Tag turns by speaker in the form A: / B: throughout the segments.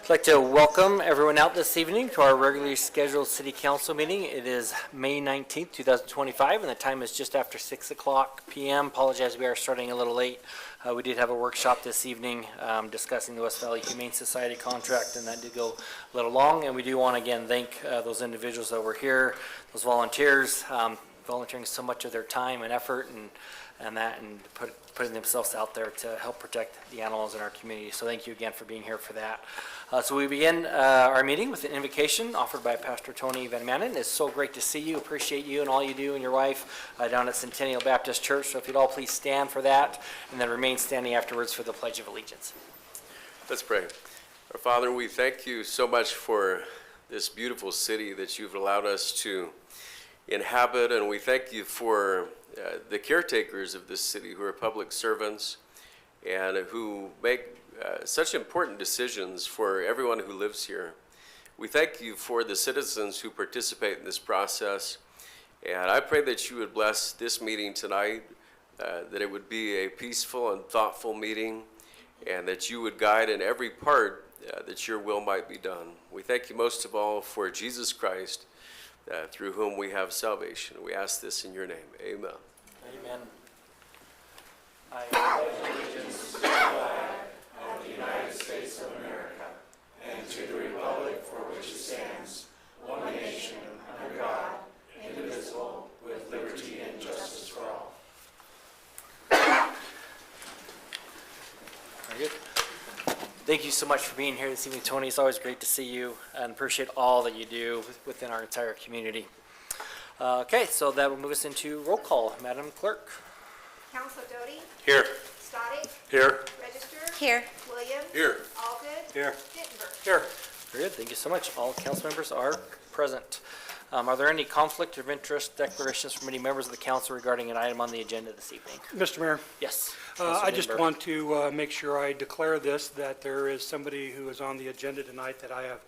A: I'd like to welcome everyone out this evening to our regularly scheduled city council meeting. It is May 19th, 2025, and the time is just after 6 o'clock p.m. Apologize, we are starting a little late. We did have a workshop this evening discussing the West Valley Humane Society contract, and that did go a little long. And we do want to again thank those individuals that were here, those volunteers, volunteering so much of their time and effort and putting themselves out there to help protect the animals in our community. So thank you again for being here for that. So we begin our meeting with an invocation offered by Pastor Tony Van Manen. It's so great to see you, appreciate you and all you do and your wife down at Centennial Baptist Church. So if you'd all please stand for that and then remain standing afterwards for the Pledge of Allegiance.
B: Let's pray. Our Father, we thank you so much for this beautiful city that you've allowed us to inhabit, and we thank you for the caretakers of this city who are public servants and who make such important decisions for everyone who lives here. We thank you for the citizens who participate in this process, and I pray that you would bless this meeting tonight, that it would be a peaceful and thoughtful meeting, and that you would guide in every part that your will might be done. We thank you most of all for Jesus Christ, through whom we have salvation. We ask this in your name. Amen.
A: Amen. I pledge allegiance to the flag of the United States of America and to the republic for which it stands, one nation, under God, indivisible, with liberty and justice for all. Very good. Thank you so much for being here this evening, Tony. It's always great to see you and appreciate all that you do within our entire community. Okay, so that will move us into roll call. Madam Clerk.
C: Councilor Doty?
B: Here.
C: Stotty?
B: Here.
C: Register?
D: Here.
C: Williams?
B: Here.
C: Allgood?
B: Here.
C: Dittenberg?
B: Here.
A: Very good. Thank you so much. All council members are present. Are there any conflict of interest declarations from any members of the council regarding an item on the agenda this evening?
E: Mr. Mayor,
A: Yes.
E: I just
A: Dittenberg.
E: want to make sure I declare this, that there is somebody who is on the agenda tonight that I have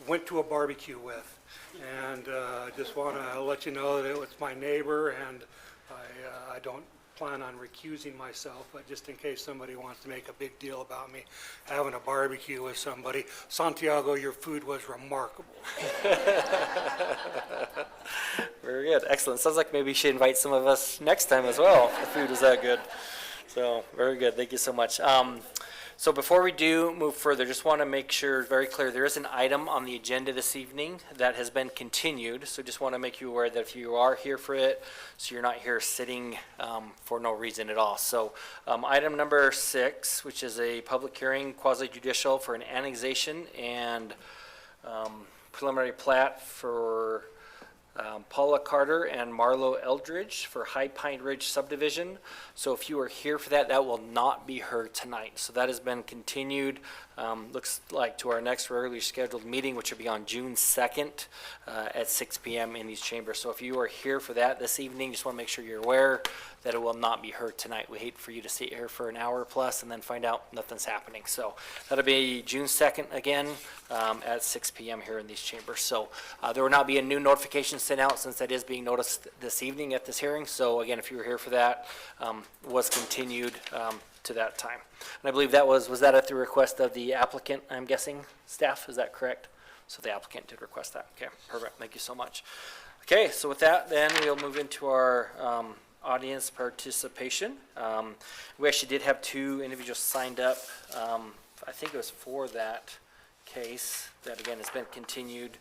E: went to a barbecue with. And I just want to let you know that it was my neighbor, and I don't plan on recusing myself, but just in case somebody wants to make a big deal about me having a barbecue with somebody. Santiago, your food was remarkable.
A: Very good. Excellent. Sounds like maybe you should invite some of us next time as well. The food is that good. So very good. Thank you so much. So before we do move further, just want to make sure very clear, there is an item on the agenda this evening that has been continued. So just want to make you aware that if you are here for it, so you're not here sitting for no reason at all. So item number 6, which is a public hearing quasi-judicial for an annexation and preliminary plat for Paula Carter and Marlo Eldridge for High Pine Ridge subdivision. So if you are here for that, that will not be heard tonight. So that has been continued, looks like, to our next regularly scheduled meeting, which will be on June 2nd at 6 p.m. in these chambers. So if you are here for that this evening, just want to make sure you're aware that it will not be heard tonight. We hate for you to sit here for an hour plus and then find out nothing's happening. So that'll be June 2nd again at 6 p.m. here in these chambers. So there will not be a new notification sent out since that is being noticed this evening at this hearing. So again, if you were here for that, was continued to that time. And I believe that was that at the request of the applicant, I'm guessing, staff, is that correct? So the applicant did request that. Okay, perfect. Thank you so much. Okay, so with that, then we'll move into our audience participation. We actually did have 2 individuals signed up. I think it was for that case that again has been continued.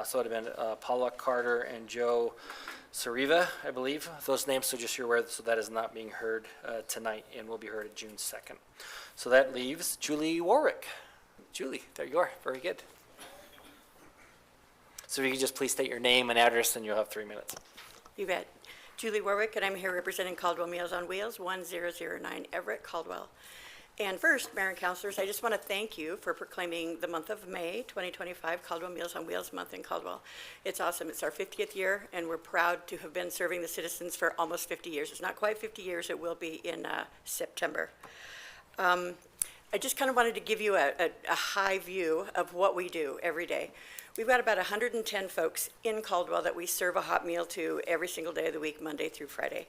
A: So it would have been Paula Carter and Joe Sariva, I believe, those names. So just you're aware, so that is not being heard tonight and will be heard at June 2nd. So that leaves Julie Warwick. Julie, there you are. Very good. So if you could just please state your name and address, and you'll have 3 minutes.
D: You bet. Julie Warwick, and I'm here representing Caldwell Meals on Wheels, 1009 Everett, Caldwell. And first, Mayor and Councilors, I just want to thank you for proclaiming the month of May 2025 Caldwell Meals on Wheels month in Caldwell. It's awesome. It's our 50th year, and we're proud to have been serving the citizens for almost 50 years. It's not quite 50 years. It will be in September. I just kind of wanted to give you a high view of what we do every day. We've got about 110 folks in Caldwell that we serve a hot meal to every single day of the week, Monday through Friday.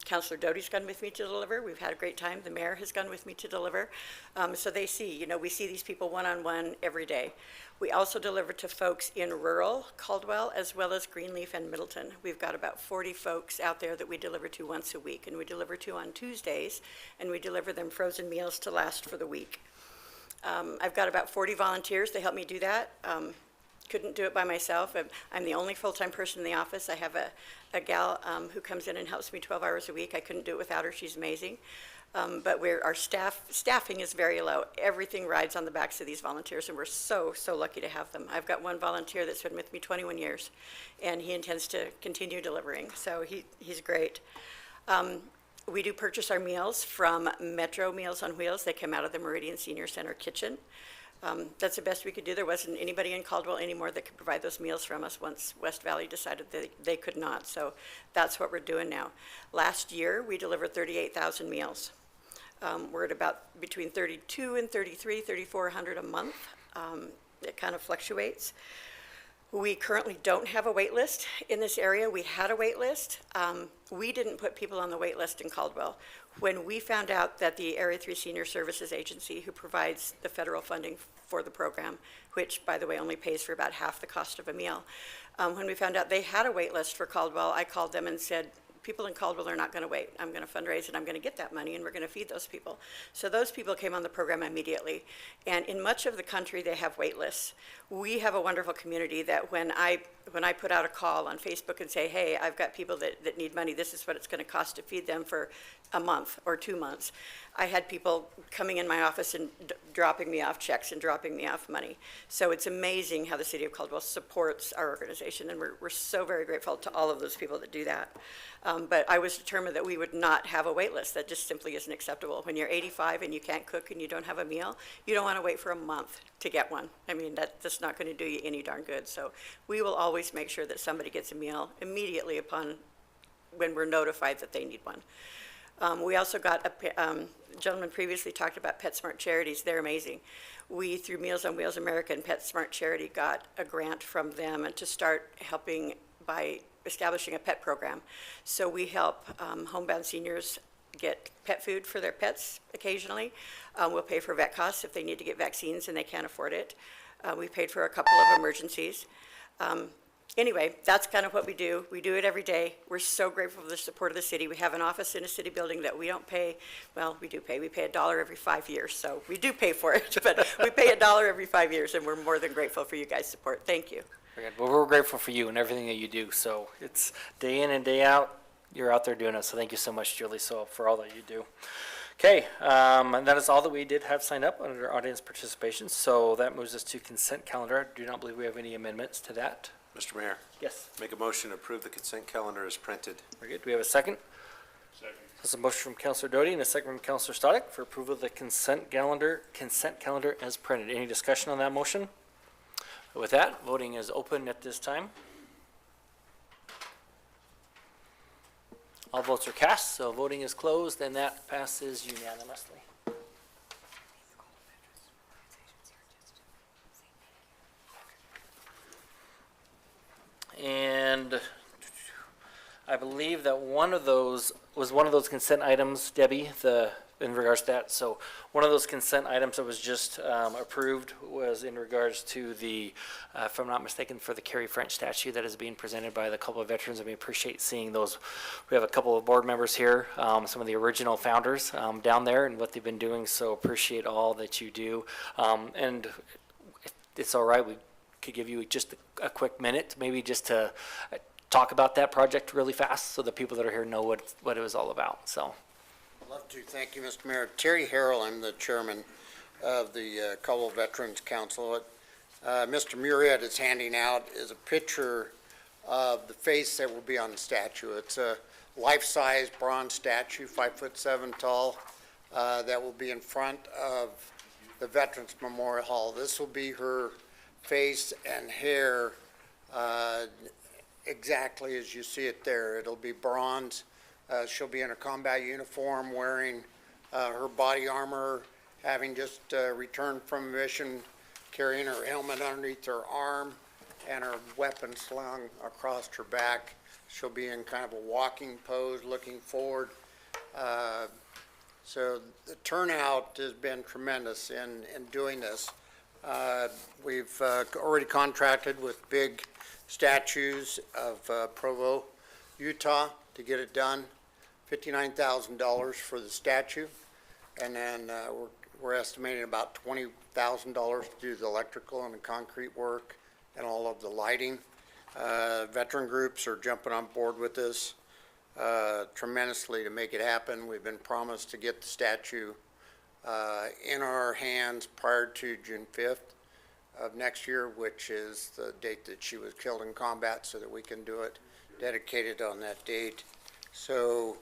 D: Counselor Doty's gone with me to deliver. We've had a great time. The mayor has gone with me to deliver. So they see, we see these people one-on-one every day. We also deliver to folks in rural Caldwell as well as Greenleaf and Middleton. We've got about 40 folks out there that we deliver to once a week, and we deliver to on Tuesdays, and we deliver them frozen meals to last for the week. I've got about 40 volunteers to help me do that. Couldn't do it by myself. I'm the only full-time person in the office. I have a gal who comes in and helps me 12 hours a week. I couldn't do it without her. She's amazing. But our staffing is very low. Everything rides on the backs of these volunteers, and we're so lucky to have them. I've got one volunteer that's been with me 21 years, and he intends to continue delivering. So he's great. We do purchase our meals from Metro Meals on Wheels. They come out of the Meridian Senior Center kitchen. That's the best we could do. There wasn't anybody in Caldwell anymore that could provide those meals from us once West Valley decided they could not. So that's what we're doing now. Last year, we delivered 38,000 meals. We're at about between 32 and 3,400 a month. It kind of fluctuates. We currently don't have a wait list in this area. We had a wait list. We didn't put people on the wait list in Caldwell. When we found out that the Area 3 Senior Services Agency, who provides the federal funding for the program, which, by the way, only pays for about half the cost of a meal, when we found out they had a wait list for Caldwell, I called them and said, people in Caldwell are not going to wait. I'm going to fundraise and I'm going to get that money and we're going to feed those people. So those people came on the program immediately. And in much of the country, they have wait lists. We have a wonderful community that when I put out a call on Facebook and say, hey, I've got people that need money, this is what it's going to cost to feed them for a month or 2 months. I had people coming in my office and dropping me off checks and dropping me off money. So it's amazing how the city of Caldwell supports our organization, and we're so very grateful to all of those people that do that. But I was determined that we would not have a wait list. That just simply isn't acceptable. When you're 85 and you can't cook and you don't have a meal, you don't want to wait for a month to get one. I mean, that's not going to do you any darn good. So we will always make sure that somebody gets a meal immediately upon when we're notified that they need one. We also got a gentleman previously talked about PetSmart Charities. They're amazing. We, through Meals on Wheels America and PetSmart Charity, got a grant from them and to start helping by establishing a pet program. So we help homebound seniors get pet food for their pets occasionally. We'll pay for vet costs if they need to get vaccines and they can't afford it. We've paid for a couple of emergencies. Anyway, that's kind of what we do. We do it every day. We're so grateful for the support of the city. We have an office in a city building that we don't pay. Well, we do pay. We pay $1 every 5 years, so we do pay for it. But we pay $1 every 5 years, and we're more than grateful for you guys' support. Thank you.
A: Very good. Well, we're grateful for you and everything that you do. So it's day in and day out, you're out there doing it. So thank you so much, Julie, for all that you do. Okay, and that is all that we did have signed up under audience participation. So that moves us to consent calendar. I do not believe we have any amendments to that.
F: Mr. Mayor,
A: Yes.
F: make a motion to approve the consent calendar as printed.
A: Very good. Do we have a second? Second. There's a motion from Councilor Doty and a second from Councilor Stodic for approval of the consent calendar as printed. Any discussion on that motion? With that, voting is open at this time. All votes are cast, so voting is closed, and that passes unanimously. And I believe that one of those was one of those consent items, Debbie, in regards to that. So one of those consent items that was just approved was in regards to the, if I'm not mistaken, for the Carrie French statue that is being presented by the couple of veterans, and we appreciate seeing those. We have a couple of board members here, some of the original founders down there and what they've been doing, so appreciate all that you do. And if it's all right, we could give you just a quick minute, maybe just to talk about that project really fast so the people that are here know what it was all about, so.
G: I'd love to. Thank you, Mr. Mayor. Terry Harrell, I'm the chairman of the Caldwell Veterans Council. What Mr. Murriett is handing out is a picture of the face that will be on the statue. It's a life-size bronze statue, 5'7" tall, that will be in front of the Veterans Memorial Hall. This will be her face and hair exactly as you see it there. It'll be bronze. She'll be in a combat uniform wearing her body armor having just returned from a mission, carrying her helmet underneath her arm and her weapon slung across her back. She'll be in kind of a walking pose, looking forward. So the turnout has been tremendous in doing this. We've already contracted with Big Statues of Provo, Utah, to get it done. $59,000 for the statue, and then we're estimating about $20,000 to do the electrical and the concrete work and all of the lighting. Veteran groups are jumping on board with this tremendously to make it happen. We've been promised to get the statue in our hands prior to June 5th of next year, which is the date that she was killed in combat, so that we can do it dedicated on that date. So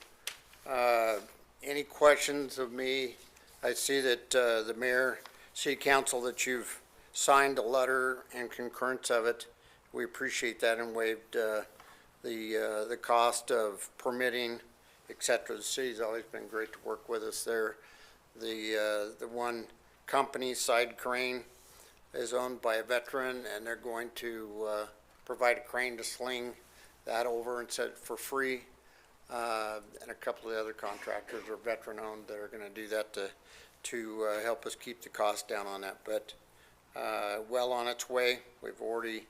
G: any questions of me? I see that the mayor, city council, that you've signed a letter and concurrence of it. We appreciate that, and waived the cost of permitting, et cetera. The city's always been great to work with us there. The one company, Side Crane, is owned by a veteran, and they're going to provide a crane to sling that over and set it for free. And a couple of the other contractors are veteran-owned that are going to do that to help us keep the cost down on that. But well on its way. We've already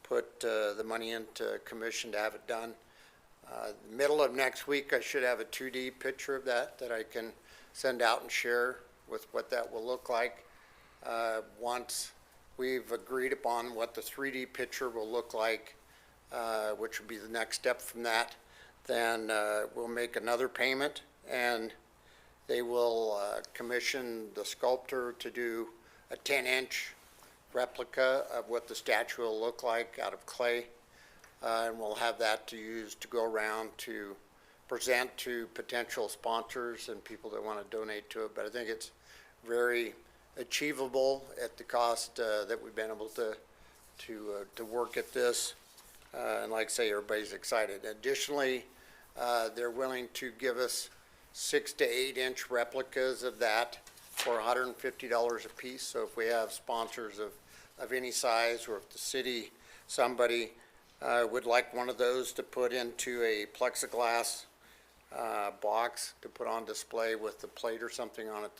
G: put the money into commission to have it done. Middle of next week, I should have a 2D picture of that I can send out and share with what that will look like. Once we've agreed upon what the 3D picture will look like, which will be the next step from that, then we'll make another payment, and they will commission the sculptor to do a 10-inch replica of what the statue will look like out of clay. And we'll have that to use to go around to present to potential sponsors and people that want to donate to it. But I think it's very achievable at the cost that we've been able to work at this. And like I say, everybody's excited. Additionally, they're willing to give us 6 to 8 inch replicas of that for $150 a piece. So if we have sponsors of any size, or if the city, somebody would like one of those to put into a plexiglass box to put on display with the plate or something on it,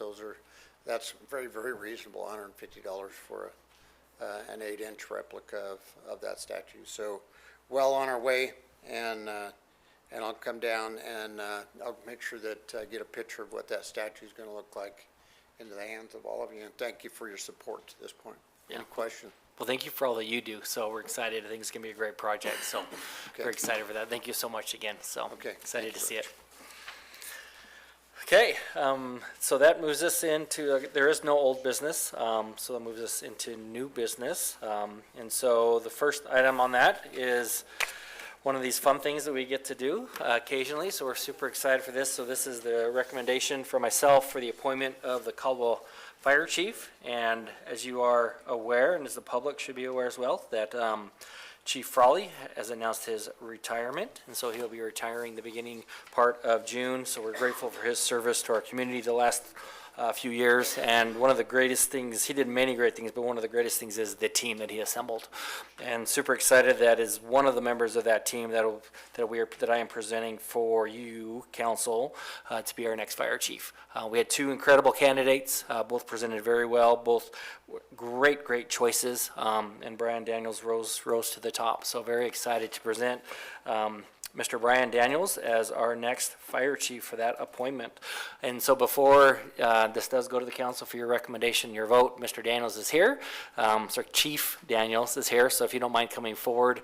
G: that's very, very reasonable, $150 for an 8-inch replica of that statue. So well on our way, and I'll come down and I'll make sure that I get a picture of what that statue is going to look like into the hands of all of you. And thank you for your support to this point. Any
A: Yeah.
G: questions?
A: Well, thank you for all that you do. So we're excited. I think it's going to be a great project. So
G: Okay.
A: we're excited for that. Thank you so much again. So
G: Okay.
A: excited
G: Thank
A: to
G: you
A: see
G: very
A: it. Okay, so that moves us into, there is no old business, so that moves us into new business. And so the first item on that is one of these fun things that we get to do occasionally, so we're super excited for this. So this is the recommendation for myself for the appointment of the Caldwell Fire Chief. And as you are aware, and as the public should be aware as well, that Chief Frawley has announced his retirement, and so he'll be retiring the beginning part of June. So we're grateful for his service to our community the last few years. And one of the greatest things, he did many great things, but one of the greatest things is the team that he assembled. And super excited that is one of the members of that team that I am presenting for you, council, to be our next fire chief. We had two incredible candidates, both presented very well, both great choices, and Brian Daniels rose to the top. So very excited to present Mr. Brian Daniels as our next fire chief for that appointment. And so before this does go to the council for your recommendation, your vote, Mr. Daniels is here. So Chief Daniels is here. So if you don't mind coming forward,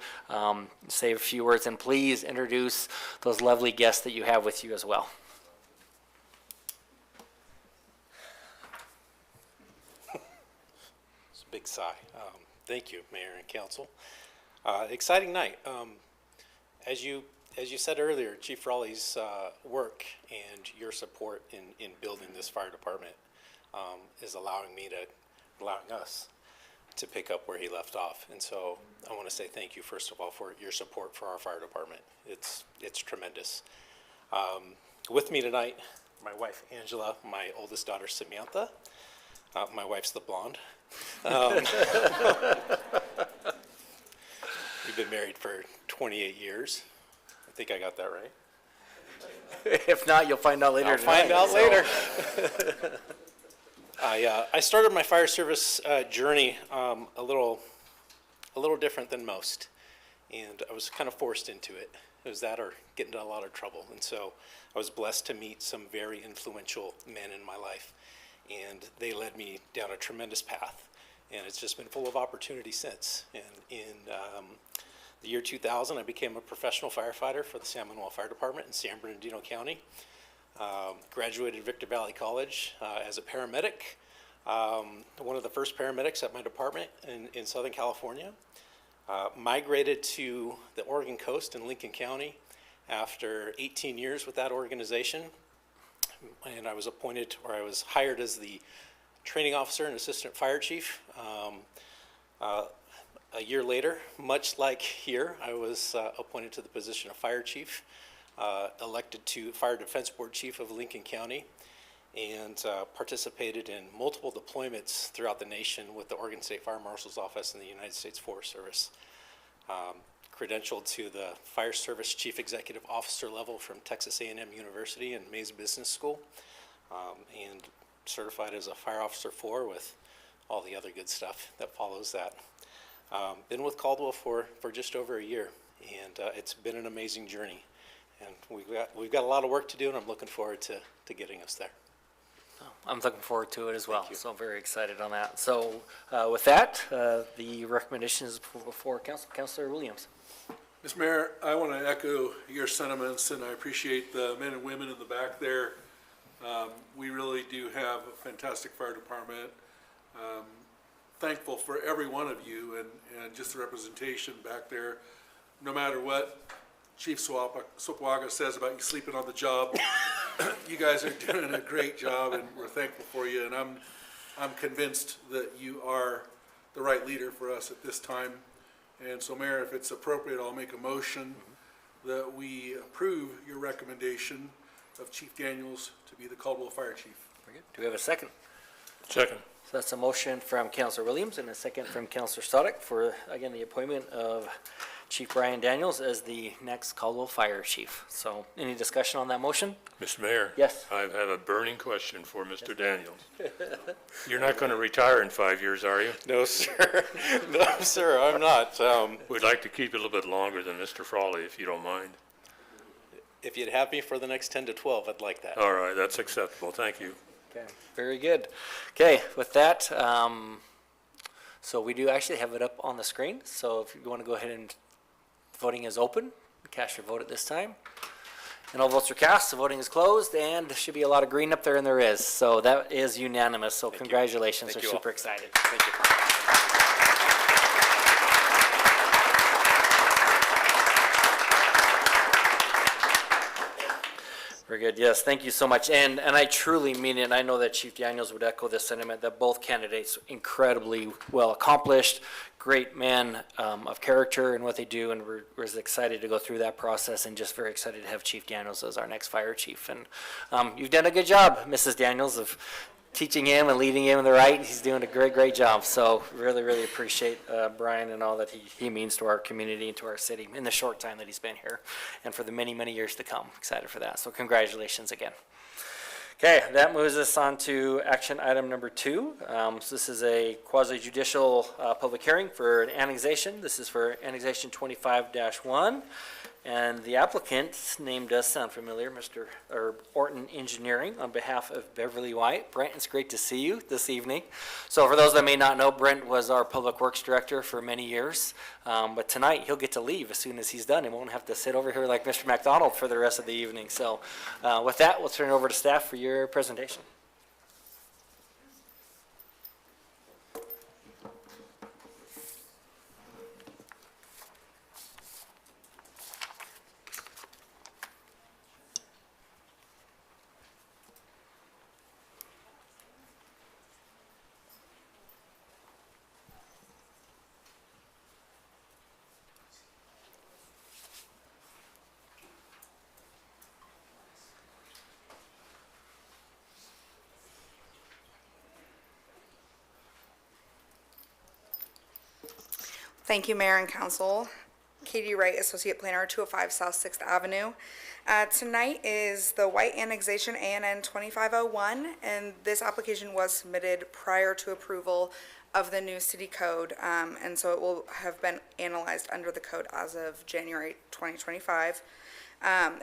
A: say a few words, and please introduce those lovely guests that you have with you as well.
H: It's a big sigh. Thank you, Mayor and Council. Exciting night. As you said earlier, Chief Frawley's work and your support in building this fire department is allowing us to pick up where he left off. And so I want to say thank you, first of all, for your support for our fire department. It's tremendous. With me tonight, my wife Angela, my oldest daughter Samantha, My wife's the blonde. We've been married for 28 years. I think I got that right.
A: If not, you'll find out later.
H: I'll find
A: tonight,
H: out
A: so-
H: later. I started my fire service journey a little different than most, and I was kind of forced into it. It was that or get into a lot of trouble, and so I was blessed to meet some very influential men in my life, and they led me down a tremendous path, and it's just been full of opportunity since. And in the year 2000, I became a professional firefighter for the San Manuel Fire Department in San Bernardino County. Graduated Victor Valley College as a paramedic, one of the first paramedics at my department in Southern California. Migrated to the Oregon coast in Lincoln County after 18 years with that organization. And I was hired as the training officer and assistant fire chief. A year later, much like here, I was appointed to the position of fire chief, elected to Fire Defense Board Chief of Lincoln County, and participated in multiple deployments throughout the nation with the Oregon State Fire Marshal's Office and the United States Forest Service. Credentialed to the Fire Service Chief Executive Officer level from Texas A&M University and Mays Business School, and certified as a Fire Officer 4 with all the other good stuff that follows that. Been with Caldwell for just over a year, and it's been an amazing journey. And we've got a lot of work to do, and I'm looking forward to getting us there.
A: I'm looking forward to it as well,
H: you.
A: so I'm very excited on that. So with that, the recommendation is before Councilor Williams.
I: Mr. Mayor, I want to echo your sentiments, and I appreciate the men and women in the back there. We really do have a fantastic fire department. Thankful for every one of you and just the representation back there. No matter what Chief Sopoaga says about you sleeping on the job, you guys are doing a great job, and we're thankful for you. And I'm convinced that you are the right leader for us at this time. And so, Mayor, if it's appropriate, I'll make a motion that we approve your recommendation of Chief Daniels to be the Caldwell Fire Chief.
A: Very good. Do we have a second?
F: Second.
A: So that's a motion from Councilor Williams and a second from Councilor Stoddard for, again, the appointment of Chief Brian Daniels as the next Caldwell Fire Chief. So any discussion on that motion?
J: Mr. Mayor?
A: Yes.
J: I have a burning question for Mr. Daniels. You're not going to retire in 5 years, are you?
H: No, sir. No, sir, I'm not.
J: We'd like to keep it a little bit longer than Mr. Frawley, if you don't mind.
H: If you'd have me for the next 10 to 12, I'd like that.
J: All right, that's acceptable. Thank you.
A: Okay, very good. Okay, with that, so we do actually have it up on the screen. So if you want to go ahead and voting is open, cast your vote at this time. And all votes are cast, the voting is closed, and there should be a lot of green up there, and there is. So that is unanimous, so congratulations,
H: Thank
A: we're
H: you all.
A: super excited.
H: Thank you.
A: Very good, yes, thank you so much, and I truly mean it, and I know that Chief Daniels would echo this sentiment, that both candidates incredibly well accomplished, great men of character in what they do, and we're as excited to go through that process, and just very excited to have Chief Daniels as our next fire chief, and you've done a good job, Mrs. Daniels, of teaching him and leading him in the right. He's doing a great job. So really, really appreciate Brian and all that he means to our community and to our city in the short time that he's been here and for the many, many years to come. Excited for that. So congratulations again. Okay, that moves us on to action item number 2. So this is a quasi-judicial public hearing for an annexation. This is for annexation 25-1. And the applicant name does sound familiar, Orton Engineering, on behalf of Beverly White. Brent, it's great to see you this evening. So for those that may not know, Brent was our Public Works Director for many years. But tonight, he'll get to leave as soon as he's done. He won't have to sit over here like Mr. McDonald for the rest of the evening. So with that, we'll turn it over to staff for your presentation.
K: Thank you, Mayor and Council. Katie Wright, Associate Planner, 205 South 6th Avenue. Tonight is the White Annexation ANN 2501, and this application was submitted prior to approval of the new city code, and so it will have been analyzed under the code as of January 2025.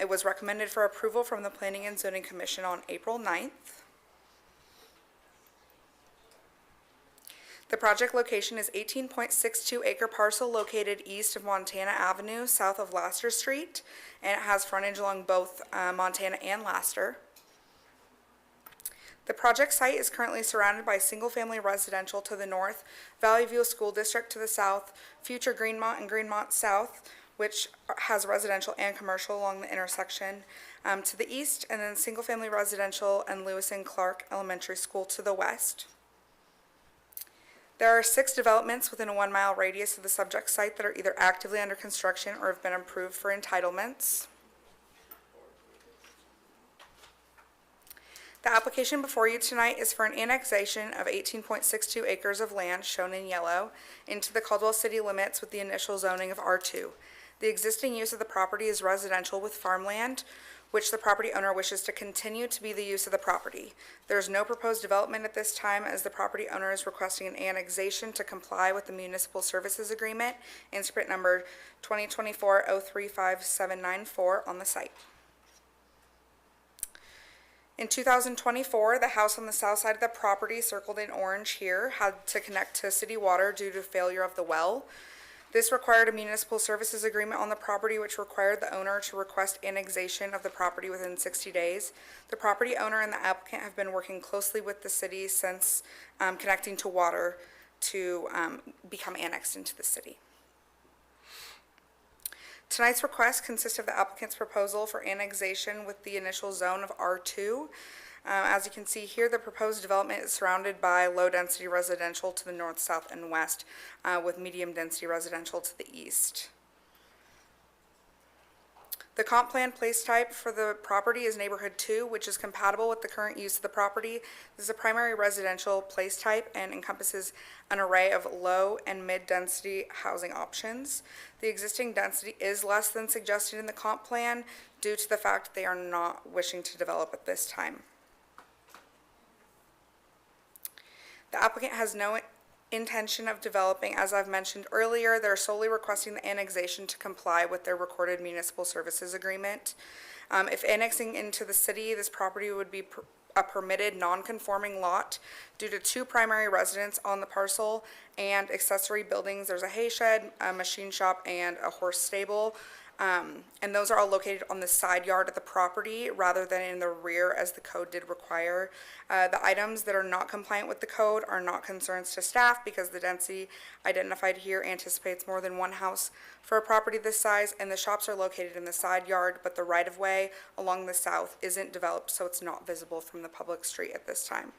K: It was recommended for approval from the Planning and Zoning Commission on April 9th. The project location is 18.62 acre parcel located east of Montana Avenue, south of Laster Street, and it has frontage along both Montana and Laster. The project site is currently surrounded by single-family residential to the north, Valley View School District to the south, future Greenmont and Greenmont South, which has residential and commercial along the intersection, to the east, and then single-family residential and Lewis and Clark Elementary School to the west. There are 6 developments within a 1-mile radius of the subject site that are either actively under construction or have been approved for entitlements. The application before you tonight is for an annexation of 18.62 acres of land, shown in yellow, into the Caldwell city limits with the initial zoning of R2. The existing use of the property is residential with farmland, which the property owner wishes to continue to be the use of the property. There is no proposed development at this time, as the property owner is requesting an annexation to comply with the municipal services agreement, inscript number 2024-035794 on the site. In 2024, the house on the south side of the property, circled in orange here, had to connect to city water due to failure of the well. This required a municipal services agreement on the property, which required the owner to request annexation of the property within 60 days. The property owner and the applicant have been working closely with the city since connecting to water to become annexed into the city. Tonight's request consists of the applicant's proposal for annexation with the initial zone of R2. As you can see here, the proposed development is surrounded by low-density residential to the north, south, and west, with medium-density residential to the east. The comp plan place type for the property is Neighborhood 2, which is compatible with the current use of the property. This is a primary residential place type and encompasses an array of low and mid-density housing options. The existing density is less than suggested in the comp plan due to the fact they are not wishing to develop at this time. The applicant has no intention of developing. As I've mentioned earlier, they're solely requesting the annexation to comply with their recorded municipal services agreement. If annexing into the city, this property would be a permitted non-conforming lot due to 2 primary residents on the parcel and accessory buildings. There's a hay shed, a machine shop, and a horse stable. And those are all located on the side yard of the property rather than in the rear, as the code did require. The items that are not compliant with the code are not concerns to staff because the density identified here anticipates more than 1 house for a property this size, and the shops are located in the side yard, but the right-of-way along the south isn't developed, so it's not visible from the public street at this time.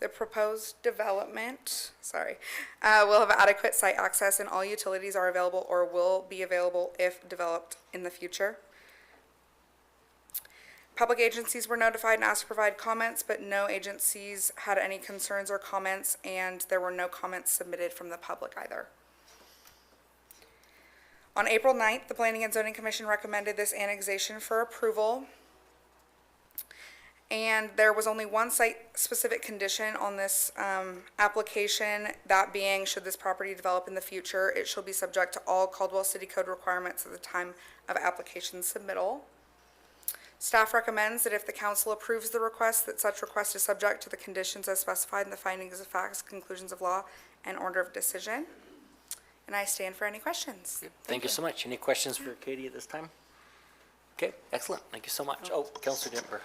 K: The proposed development, will have adequate site access, and all utilities are available or will be available if developed in the future. Public agencies were notified and asked to provide comments, but no agencies had any concerns or comments, and there were no comments submitted from the public either. On April 9th, the Planning and Zoning Commission recommended this annexation for approval. And there was only one site-specific condition on this application, that being, should this property develop in the future, it shall be subject to all Caldwell City Code requirements at the time of application submittal. Staff recommends that if the council approves the request, that such request is subject to the conditions as specified in the findings of facts, conclusions of law, and order of decision. And I stand for any questions.
A: Thank you so much. Any questions for Katie at this time? Okay, excellent. Thank you so much. Oh, Councilor Dimper.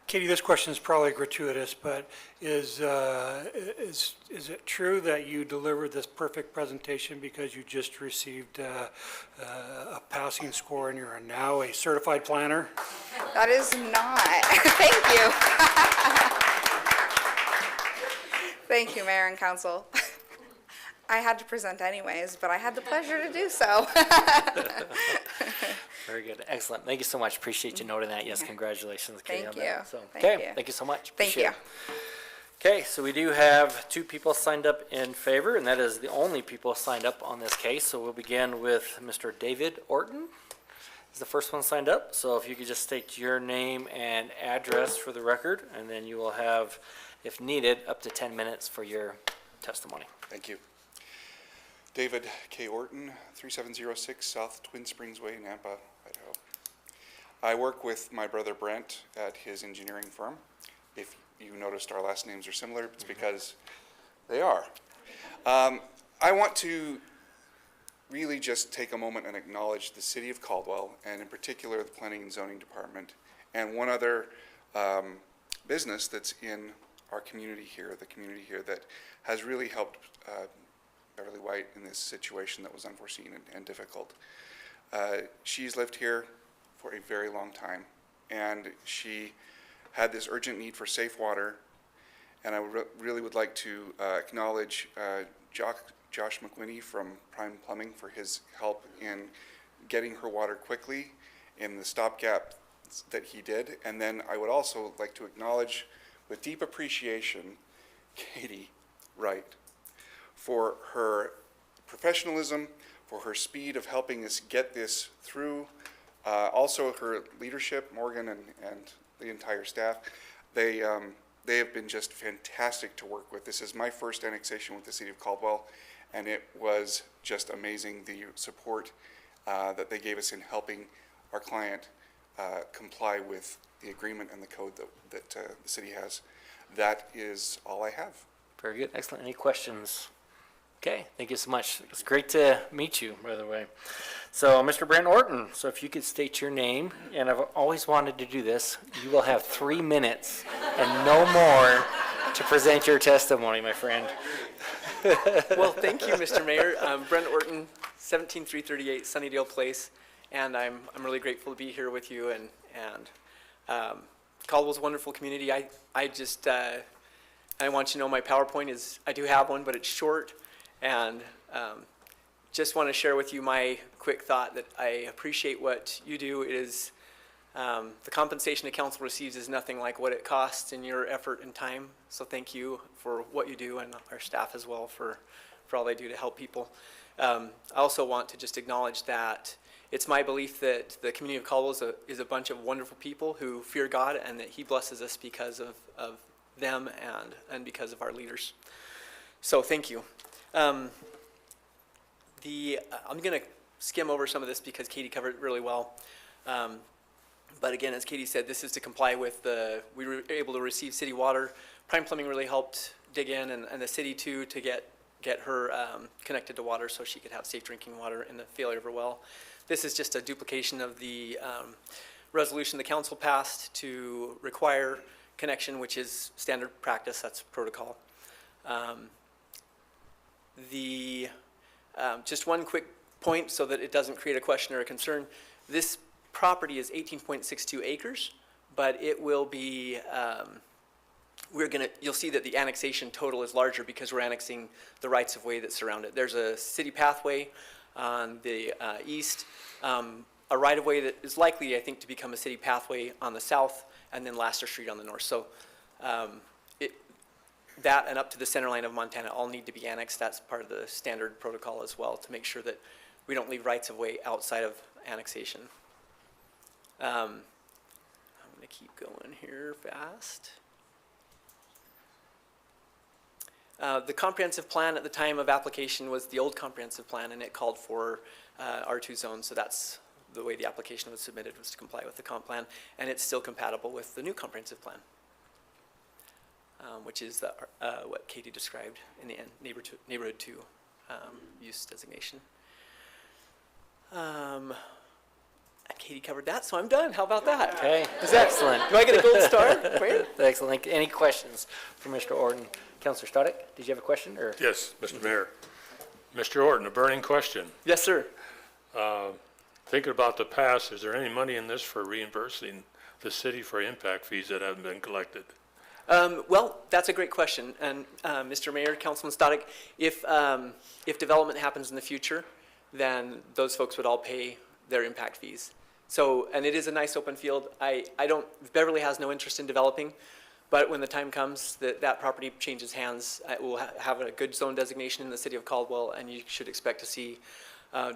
E: Katie, this question is probably gratuitous, but is it true that you delivered this perfect presentation because you just received a passing score and you're now a certified planner?
K: That is not. Thank you. Thank you, Mayor and Council. I had to present anyways, but I had the pleasure to do so.
A: Very good. Excellent. Thank you so much. Appreciate you noting that. Yes, congratulations, Katie,
K: Thank
A: on that.
K: you.
A: So,
K: Thank
A: okay,
K: you.
A: thank you so much.
K: Thank
A: Appreciate
K: you.
A: it. Okay, so we do have 2 people signed up in favor, and that is the only people signed up on this case. So we'll begin with Mr. David Orton is the first one signed up. So if you could just state your name and address for the record, and then you will have, if needed, up to 10 minutes for your testimony.
L: Thank you. David K. Orton, 3706 South Twin Springs Way, Nampa, Idaho. I work with my brother Brent at his engineering firm. If you noticed our last names are similar, it's because they are. I want to really just take a moment and acknowledge the City of Caldwell, and in particular the Planning and Zoning Department, and one other business that's in our community here, that has really helped Beverly White in this situation that was unforeseen and difficult. She's lived here for a very long time, and she had this urgent need for safe water, and I really would like to acknowledge Josh McWinney from Prime Plumbing for his help in getting her water quickly in the stopgap that he did. And then I would also like to acknowledge with deep appreciation Katie Wright for her professionalism, for her speed of helping us get this through, also her leadership, Morgan and the entire staff. They have been just fantastic to work with. This is my first annexation with the City of Caldwell, and it was just amazing, the support that they gave us in helping our client comply with the agreement and the code that the city has. That is all I have.
A: Very good, excellent. Any questions? Okay, thank you so much. It's great to meet you, by the way. So, Mr. Brent Orton, so if you could state your name, and I've always wanted to do this, you will have 3 minutes and no more to present your testimony, my friend.
M: Well, thank you, Mr. Mayor. Brent Orton, 17338 Sunnydale Place, and I'm really grateful to be here with you. And Caldwell's a wonderful community. I want you to know my PowerPoint is, I do have one, but it's short, and just want to share with you my quick thought that I appreciate what you do. It is the compensation the council receives is nothing like what it costs in your effort and time. So thank you for what you do, and our staff as well for all they do to help people. I also want to just acknowledge that it's my belief that the community of Caldwell is a bunch of wonderful people who fear God, and that He blesses us because of them and because of our leaders. So thank you. I'm going to skim over some of this because Katie covered it really well. But again, as Katie said, this is to comply with we were able to receive city water. Prime Plumbing really helped dig in, and the city too, to get her connected to water so she could have safe drinking water in the failure of her well. This is just a duplication of the resolution the council passed to require connection, which is standard practice, that's protocol. Just one quick point so that it doesn't create a question or a concern. This property is 18.62 acres, but it will be, you'll see that the annexation total is larger because we're annexing the rights of way that surround it. There's a city pathway on the east, a right of way that is likely, I think, to become a city pathway on the south, and then Laster Street on the north. So that and up to the center line of Montana all need to be annexed. That's part of the standard protocol as well, to make sure that we don't leave rights of way outside of annexation. I'm going to keep going here fast. The comprehensive plan at the time of application was the old comprehensive plan, and it called for R2 zones. So that's the way the application was submitted, was to comply with the comp plan, and it's still compatible with the new comprehensive plan, which is what Katie described in the end, neighborhood 2 use designation. Katie covered that, so I'm done. How about that?
A: Okay,
M: Excellent. Do I get a gold star? Great.
A: Excellent. Any questions for Mr. Orton? Councilor Stoddick, did you have a question? Or?
J: Yes, Mr. Mayor. Mr. Orton, a burning question.
M: Yes, sir.
J: Thinking about the past, is there any money in this for reimbursing the city for impact fees that haven't been collected?
M: Well, that's a great question. And Mr. Mayor, Councilman Stoddick, if development happens in the future, then those folks would all pay their impact fees. So, and it is a nice open field. Beverly has no interest in developing, But when the time comes that that property changes hands, it will have a good zone designation in the city of Caldwell, and you should expect to see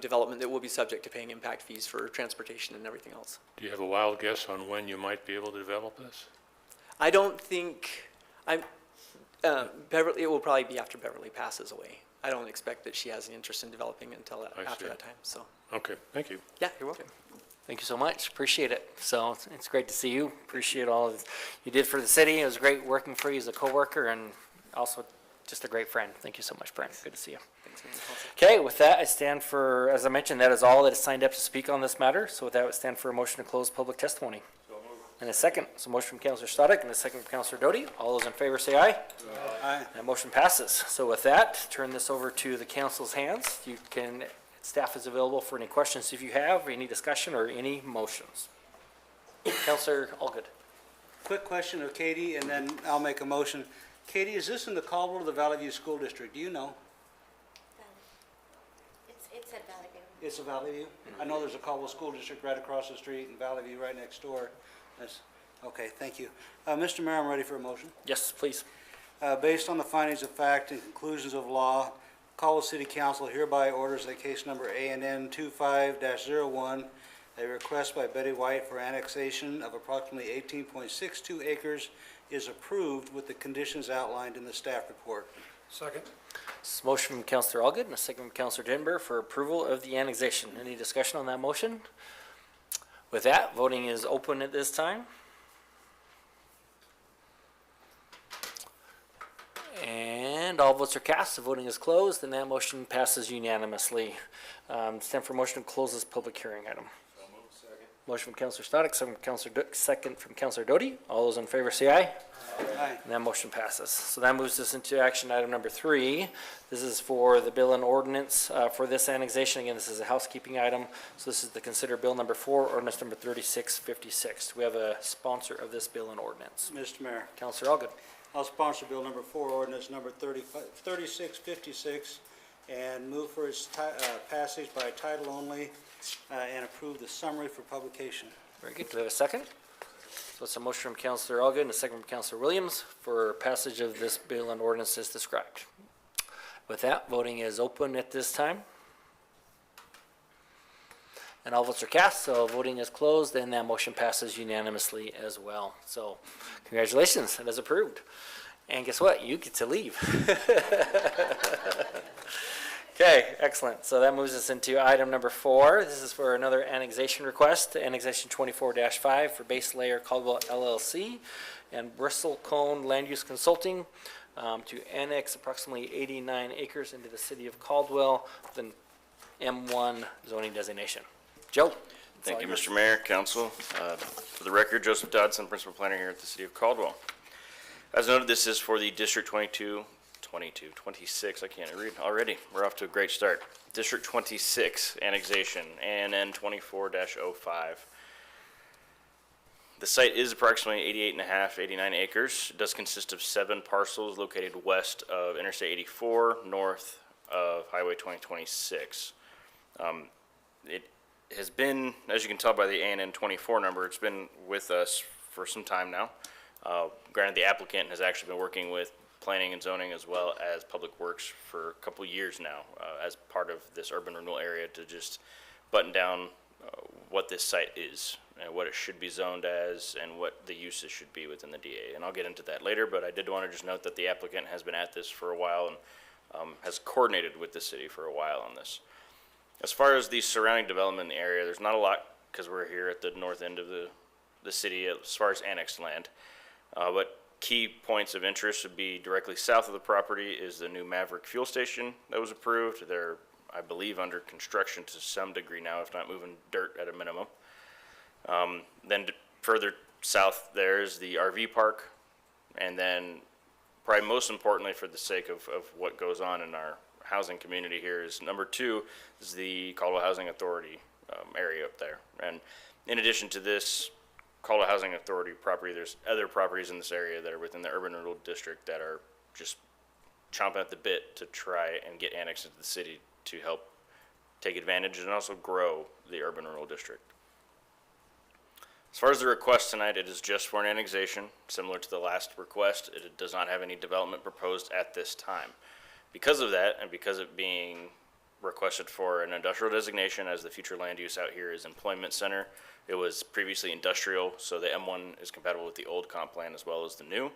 M: development that will be subject to paying impact fees for transportation and everything else.
J: Do you have a wild guess on when you might be able to develop this?
M: I don't think, Beverly, it will probably be after Beverly passes away. I don't expect that she has any interest in developing until after
J: see.
M: that time, so.
J: Okay, thank you.
M: Yeah, you're welcome.
A: Thank you so much. Appreciate it. So it's great to see you. Appreciate all you did for the city. It was great working for you as a coworker and also just a great friend. Thank you so much, Brian. Good to see you.
M: Thanks, Mayor and Council.
A: Okay, with that, I stand for, as I mentioned, that is all that is signed up to speak on this matter. So with that, I would stand for a motion to close public testimony. And a second. So motion from Councilor Stoddard and a second from Councilor Doty. All those in favor say aye.
G: Aye.
A: That motion passes. So with that, turn this over to the council's hands. You can, staff is available for any questions if you have, any discussion or any motions. Councilor Allgood.
N: Quick question of Katie, and then I'll make a motion. Katie, is this in the Caldwell or the Valley View School District? Do you know?
C: It's at Valley View.
N: It's a Valley View? I know there's a Caldwell School District right across the street and Valley View right next door. Okay, thank you. Mr. Mayor, I'm ready for a motion.
A: Yes, please.
N: Based on the findings of fact and conclusions of law, Caldwell City Council hereby orders that case number ANN 25-01, a request by Betty White for annexation of approximately 18.62 acres is approved with the conditions outlined in the staff report.
E: Second.
A: This motion from Councilor Allgood and a second from Councilor Denber for approval of the annexation. Any discussion on that motion? With that, voting is open at this time. And all votes are cast, the voting is closed, and that motion passes unanimously. Stand for motion to close this public hearing item. Motion from Councilor Stoddard, second from Councilor Doty. All those in favor say aye.
N: Aye.
A: And that motion passes. So that moves us into action item number 3. This is for the bill and ordinance for this annexation. Again, this is a housekeeping item. So this is to consider bill number 4, ordinance number 3656. Do we have a sponsor of this bill and ordinance?
N: Mr. Mayor,
A: Councilor Allgood.
N: I'll sponsor bill number 4, ordinance number 3656, and move for its passage by title only and approve the summary for publication.
A: Very good. Do we have a second? So it's a motion from Councilor Allgood and a second from Councilor Williams for passage of this bill and ordinance as described. With that, voting is open at this time. And all votes are cast, so voting is closed, and that motion passes unanimously as well. So congratulations, it is approved. And guess what? You get to leave. Okay, excellent. So that moves us into item number 4. This is for another annexation request, annexation 24-5 for Base Layer Caldwell LLC and Bristol Cone Land Use Consulting to annex approximately 89 acres into the city of Caldwell with an M1 zoning designation. Joe?
O: Thank you, Mr. Mayor, Council. For the record, Joseph Dodson, Principal Planner here at the City of Caldwell. As noted, this is for the District 26, I can't read already. We're off to a great start. District 26 annexation, ANN 24-05. The site is approximately 89 acres. It does consist of 7 parcels located west of Interstate 84, north of Highway 2026. It has been, as you can tell by the ANN 24 number, it's been with us for some time now. Granted, the applicant has actually been working with planning and zoning as well as public works for a couple years now as part of this urban renewal area to just button down what this site is and what it should be zoned as and what the uses should be within the DA. And I'll get into that later, but I did want to just note that the applicant has been at this for a while and has coordinated with the city for a while on this. As far as the surrounding development in the area, there's not a lot because we're here at the north end of the city as far as annexed land. But key points of interest would be directly south of the property is the new Maverick fuel station that was approved. They're, I believe, under construction to some degree now, if not moving dirt at a minimum. Then further south there is the RV park. And then probably most importantly for the sake of what goes on in our housing community here is number 2 is the Caldwell Housing Authority area up there. And in addition to this Caldwell Housing Authority property, there's other properties in this area that are within the urban renewal district that are just chomping at the bit to try and get annexed into the city to help take advantage and also grow the urban renewal district. As far as the request tonight, it is just for an annexation, similar to the last request. It does not have any development proposed at this time. Because of that, and because it being requested for an industrial designation, as the future land use out here is employment center, it was previously industrial, so the M1 is compatible with the old comp plan as well as the new.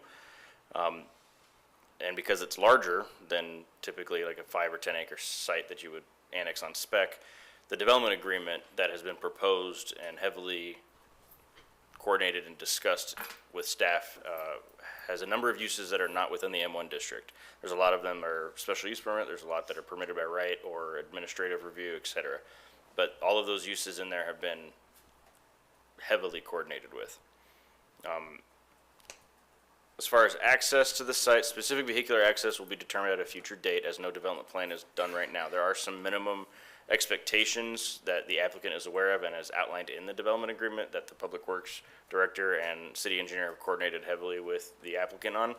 O: And because it's larger than typically like a 5 or 10 acre site that you would annex on spec, the development agreement that has been proposed and heavily coordinated and discussed with staff has a number of uses that are not within the M1 district. There's a lot of them are special use permit, there's a lot that are permitted by right or administrative review, et cetera. But all of those uses in there have been heavily coordinated with. As far as access to the site, specific vehicular access will be determined at a future date as no development plan is done right now. There are some minimum expectations that the applicant is aware of and as outlined in the development agreement that the Public Works Director and City Engineer have coordinated heavily with the applicant on.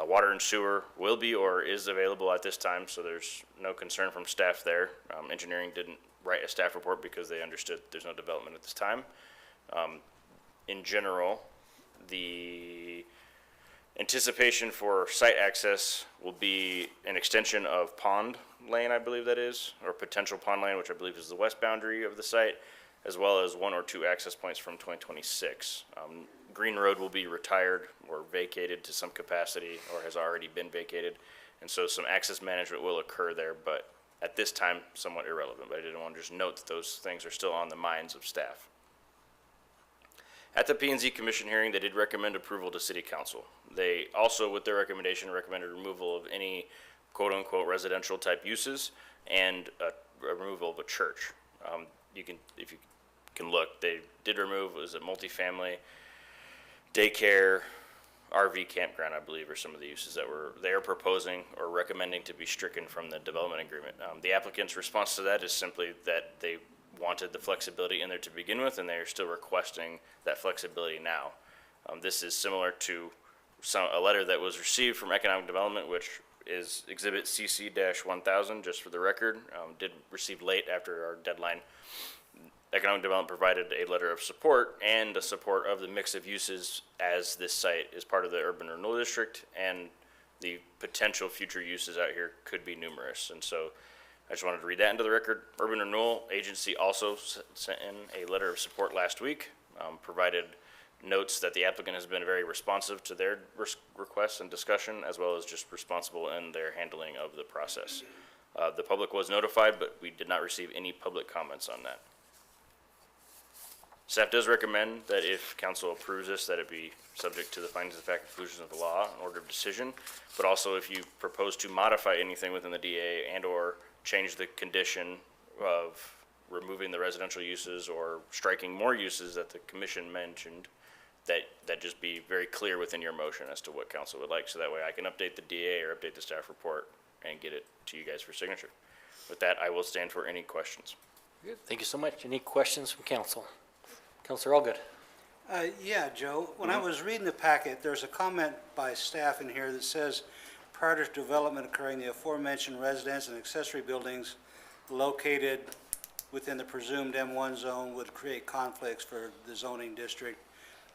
O: Water and sewer will be or is available at this time, so there's no concern from staff there. Engineering didn't write a staff report because they understood there's no development at this time. In general, the anticipation for site access will be an extension of Pond Lane, I believe that is, or potential Pond Lane, which I believe is the west boundary of the site, as well as 1 or 2 access points from 2026. Green Road will be retired or vacated to some capacity or has already been vacated, and so some access management will occur there, but at this time, somewhat irrelevant. But I didn't want to just note that those things are still on the minds of staff. At the P&Z Commission hearing, they did recommend approval to City Council. They also, with their recommendation, recommended removal of any quote-unquote residential type uses and removal of a church. You can, if you can look, they did remove, was it multifamily, daycare, RV campground, I believe, are some of the uses that they are proposing or recommending to be stricken from the development agreement. The applicant's response to that is simply that they wanted the flexibility in there to begin with, and they are still requesting that flexibility now. This is similar to a letter that was received from Economic Development, which is Exhibit CC-1000, just for the record, did receive late after our deadline. Economic Development provided a letter of support and a support of the mix of uses as this site is part of the urban renewal district, and the potential future uses out here could be numerous. And so I just wanted to read that into the record. Urban Renewal Agency also sent in a letter of support last week, provided notes that the applicant has been very responsive to their requests and discussion, as well as just responsible in their handling of the process. The public was notified, but we did not receive any public comments on that. Staff does recommend that if council approves this, that it be subject to the findings of fact and conclusions of the law in order of decision, but also if you propose to modify anything within the DA and or change the condition of removing the residential uses or striking more uses that the commission mentioned, that just be very clear within your motion as to what council would like, so that way I can update the DA or update the staff report and get it to you guys for signature. With that, I will stand for any questions.
A: Good. Thank you so much. Any questions from council? Councilor Allgood.
N: Yeah, Joe, when I was reading the packet, there's a comment by staff in here that says, prior to development occurring, the aforementioned residence and accessory buildings located within the presumed M1 zone would create conflicts for the zoning district.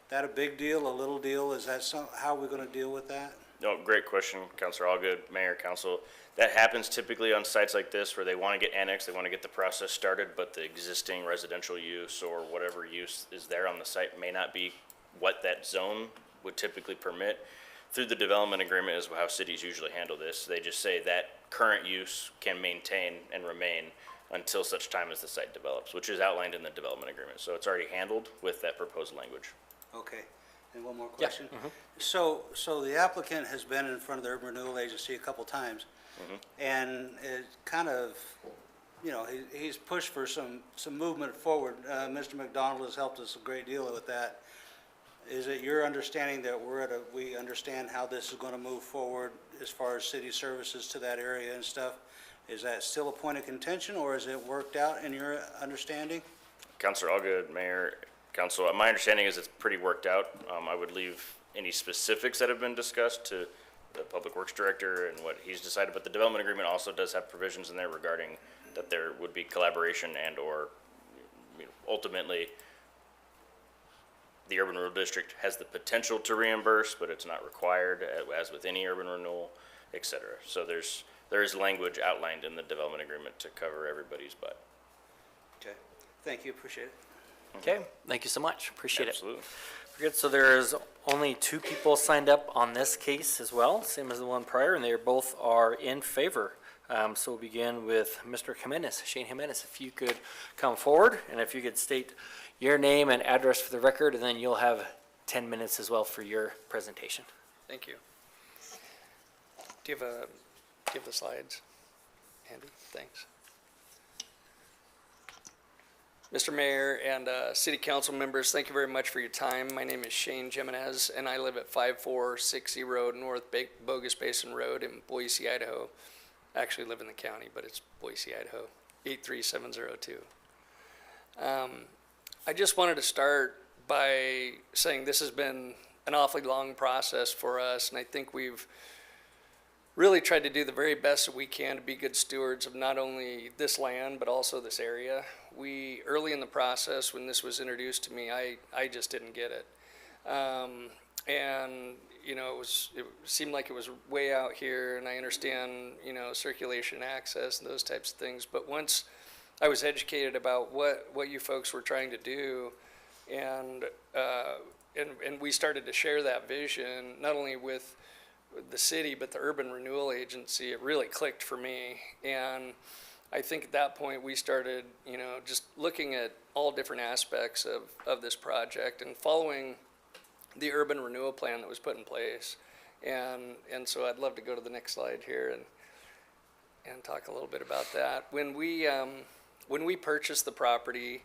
N: That a big deal, a little deal? Is that how we're going to deal with that?
O: No, great question, Councilor Allgood, Mayor, Council. That happens typically on sites like this where they want to get annexed, they want to get the process started, but the existing residential use or whatever use is there on the site may not be what that zone would typically permit. Through the development agreement is how cities usually handle this. They just say that current use can maintain and remain until such time as the site develops, which is outlined in the development agreement. So it's already handled with that proposed language.
N: Okay. And one more question. Yeah. So the applicant has been in front of the Urban Renewal Agency a couple times, and it kind of, you know, he's pushed for some movement forward. Mr. McDonald has helped us a great deal with that. Is it your understanding that we understand how this is going to move forward as far as city services to that area and stuff? Is that still a point of contention, or is it worked out in your understanding?
O: Councilor Allgood, Mayor, Council, my understanding is it's pretty worked out. I would leave any specifics that have been discussed to the Public Works Director and what he's decided, but the development agreement also does have provisions in there regarding that there would be collaboration and or ultimately The urban renewal district has the potential to reimburse, but it's not required, as with any urban renewal, et cetera. So there is language outlined in the development agreement to cover everybody's butt.
N: Okay, thank you, appreciate it.
A: Okay, thank you so much. Appreciate it.
O: Absolutely.
A: Good, so there's only 2 people signed up on this case as well, same as the one prior, and they both are in favor. So we'll begin with Mr. Jimenez, Shane Jimenez, if you could come forward, and if you could state your name and address for the record, and then you'll have 10 minutes as well for your presentation.
P: Thank you. Do you have the slides handy? Thanks. Mr. Mayor and City Council members, thank you very much for your time. My name is Shane Jimenez, and I live at 5460 North Bogus Basin Road in Boise, Idaho. I actually live in the county, but it's Boise, Idaho, 83702. I just wanted to start by saying this has been an awfully long process for us, and I think we've really tried to do the very best that we can to be good stewards of not only this land, but also this area. Early in the process, when this was introduced to me, I just didn't get it. And, you know, it seemed like it was way out here, and I understand, you know, circulation access and those types of things. But once I was educated about what you folks were trying to do, and we started to share that vision, not only with the city, but the Urban Renewal Agency, it really clicked for me. And I think at that point we started, you know, just looking at all different aspects of this project and following the urban renewal plan that was put in place. And so I'd love to go to the next slide here and talk a little bit about that. When we purchased the property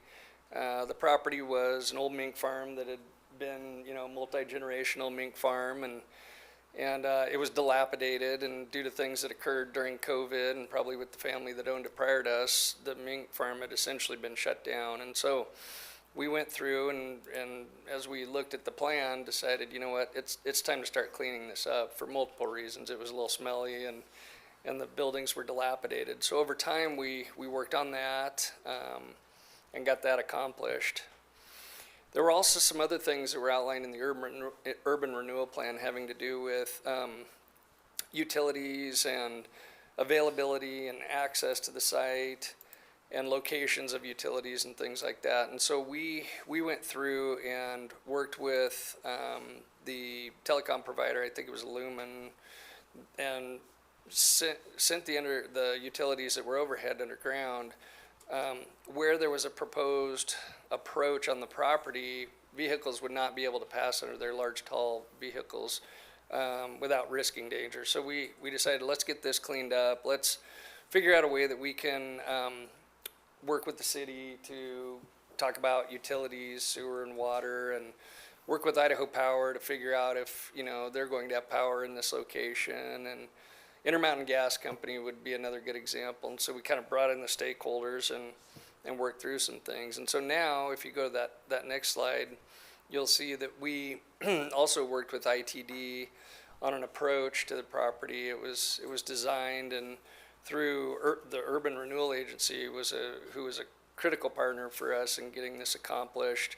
P: was an old mink farm that had been, you know, multi-generational mink farm, and it was dilapidated, and due to things that occurred during COVID and probably with the family that owned it prior to us, the mink farm had essentially been shut down. And so we went through and as we looked at the plan, decided, you know what, it's time to start cleaning this up for multiple reasons. It was a little smelly and the buildings were dilapidated. So over time we worked on that and got that accomplished. There were also some other things that were outlined in the urban renewal plan having to do with utilities and availability and access to the site and locations of utilities and things like that. And so we went through and worked with the telecom provider, I think it was Lumen, and sent the utilities that were overhead underground. Where there was a proposed approach on the property, vehicles would not be able to pass under their large, tall vehicles without risking danger. So we decided, let's get this cleaned up. Let's figure out a way that we can work with the city to talk about utilities, sewer and water, and work with Idaho Power to figure out if, you know, they're going to have power in this location. And Intermountain Gas Company would be another good example. And so we kind of brought in the stakeholders and worked through some things. And so now, if you go to that next slide, you'll see that we also worked with ITD on an approach to the property. It was designed, and through the Urban Renewal Agency, who was a critical partner for us in getting this accomplished.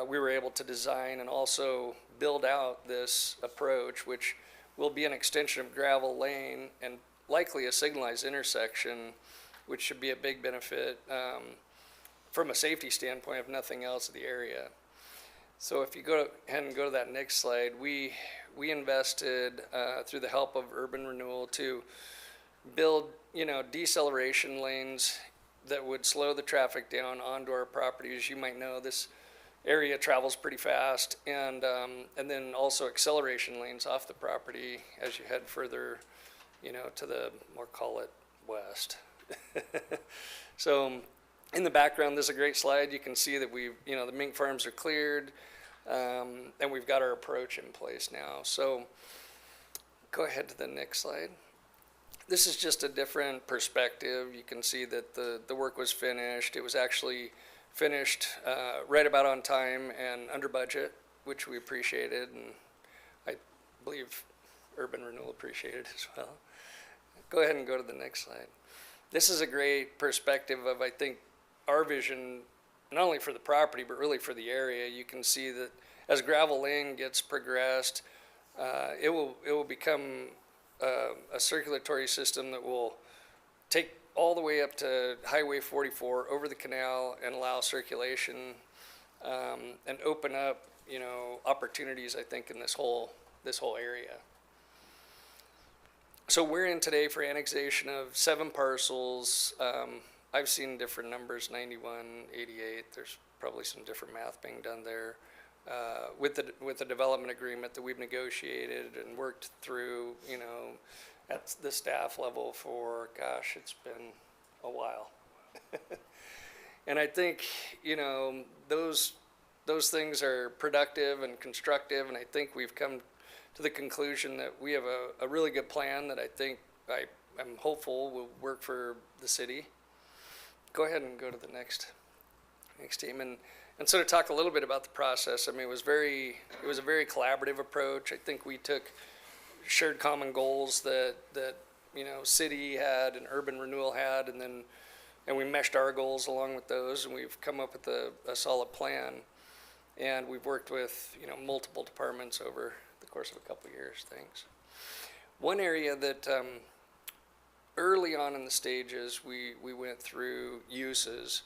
P: We were able to design and also build out this approach, which will be an extension of gravel lane and likely a signalized intersection, which should be a big benefit from a safety standpoint, if nothing else, of the area. So if you go ahead and go to that next slide, we invested through the help of Urban Renewal to build, you know, deceleration lanes that would slow the traffic down onto our property. As you might know, this area travels pretty fast, and then also acceleration lanes off the property as you head further, you know, to the, more call it west. So in the background, this is a great slide. You can see that the mink farms are cleared, and we've got our approach in place now. So go ahead to the next slide. This is just a different perspective. You can see that the work was finished. It was actually finished right about on time and under budget, which we appreciated, and I believe Urban Renewal appreciated as well. Go ahead and go to the next slide. This is a great perspective of, I think, our vision, not only for the property, but really for the area. You can see that as gravel lane gets progressed, it will become a circulatory system that will take all the way up to Highway 44 over the canal and allow circulation and open up, opportunities, I think, in this whole area. So we're in today for annexation of 7 parcels. I've seen different numbers, 91, 88. There's probably some different math being done there. With the development agreement that we've negotiated and worked through, at the staff level for, gosh, it's been a while. And I think, those things are productive and constructive, and I think we've come to the conclusion that we have a really good plan that I think I'm hopeful will work for the city. Go ahead and go to the next team and sort of talk a little bit about the process. I mean, it was a very collaborative approach. I think we took shared common goals that city had and urban renewal had, and we meshed our goals along with those, and we've come up with a solid plan. And we've worked with multiple departments over the course of a couple of years. Thanks. One area that early on in the stages we went through uses,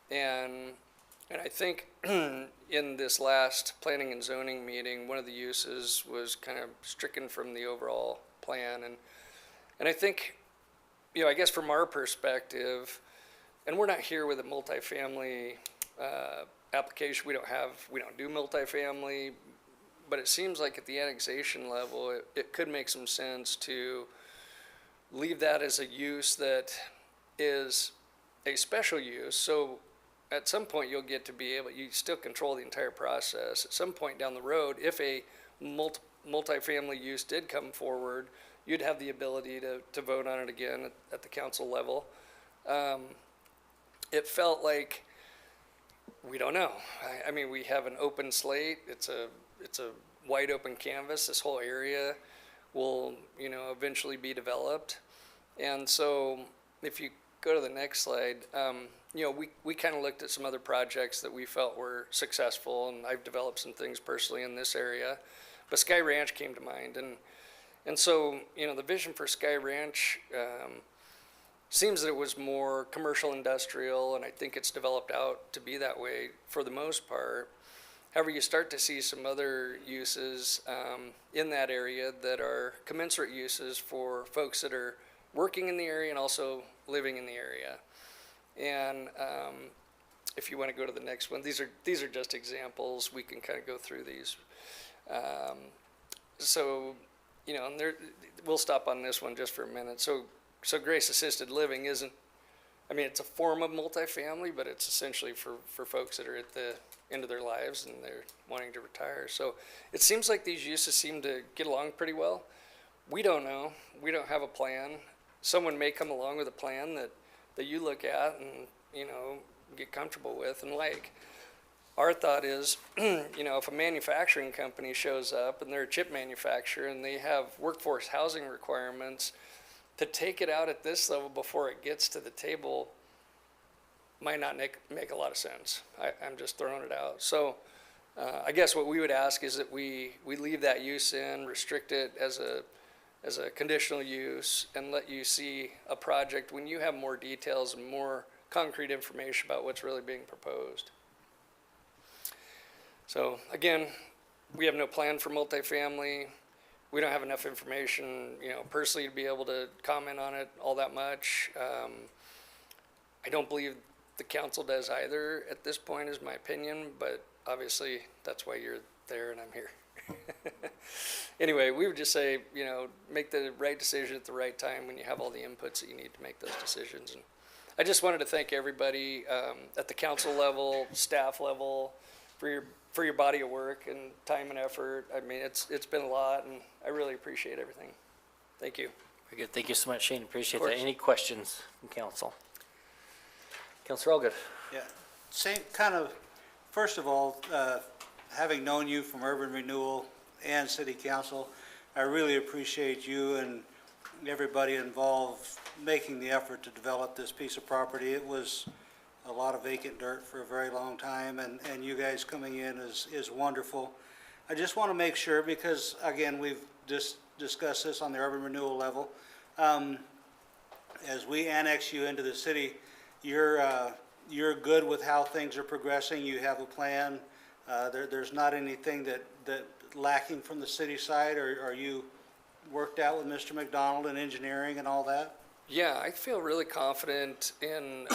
P: and I think in this last planning and zoning meeting, one of the uses was kind of stricken from the overall plan, and I think I guess from our perspective, and we're not here with a multifamily application. We don't do multifamily, but it seems like at the annexation level, it could make some sense to leave that as a use that is a special use. So at some point you'll get to be able, you still control the entire process. At some point down the road, if a multifamily use did come forward, you'd have the ability to vote on it again at the council level. It felt like, we don't know. I mean, we have an open slate. It's a wide open canvas. This whole area will, eventually be developed. And so if you go to the next slide, we kind of looked at some other projects that we felt were successful, and I've developed some things personally in this area. But Sky Ranch came to mind. And so, the vision for Sky Ranch seems that it was more commercial industrial, and I think it's developed out to be that way for the most part. However, you start to see some other uses in that area that are commensurate uses for folks that are working in the area and also living in the area. And if you want to go to the next one, these are just examples. We can kind of go through these. And we'll stop on this one just for a minute. So Grace Assisted Living isn't, it's a form of multifamily, but it's essentially for folks that are at the end of their lives and they're wanting to retire. So it seems like these uses seem to get along pretty well. We don't know. We don't have a plan. Someone may come along with a plan that you look at and, get comfortable with and like. Our thought is, if a manufacturing company shows up and they're a chip manufacturer and they have workforce housing requirements, to take it out at this level before it gets to the table might not make a lot of sense. I'm just throwing it out. So I guess what we would ask is that we leave that use in, restrict it as a conditional use, and let you see a project when you have more details and more concrete information about what's really being proposed. So again, we have no plan for multifamily. We don't have enough information, personally to be able to comment on it all that much. I don't believe the council does either at this point, is my opinion, but obviously that's why you're there and I'm here. Anyway, we would just say, make the right decision at the right time when you have all the inputs that you need to make those decisions. And I just wanted to thank everybody at the council level, staff level, for your body of work and time and effort. It's been a lot, and I really appreciate everything. Thank you.
A: Very good. Thank you so much, Shane. Appreciate
P: Of
A: that.
P: course.
A: Any questions from council? Councilor Allgood.
N: Yeah, same kind of, first of all, having known you from Urban Renewal and City Council, I really appreciate you and everybody involved making the effort to develop this piece of property. It was a lot of vacant dirt for a very long time, and you guys coming in is wonderful. I just want to make sure, because again, we've just discussed this on the urban renewal level. As we annex you into the city, you're good with how things are progressing, you have a plan, there's not anything that lacking from the city side, or are you worked out with Mr. McDonald and engineering and all that?
P: Yeah, I feel really confident in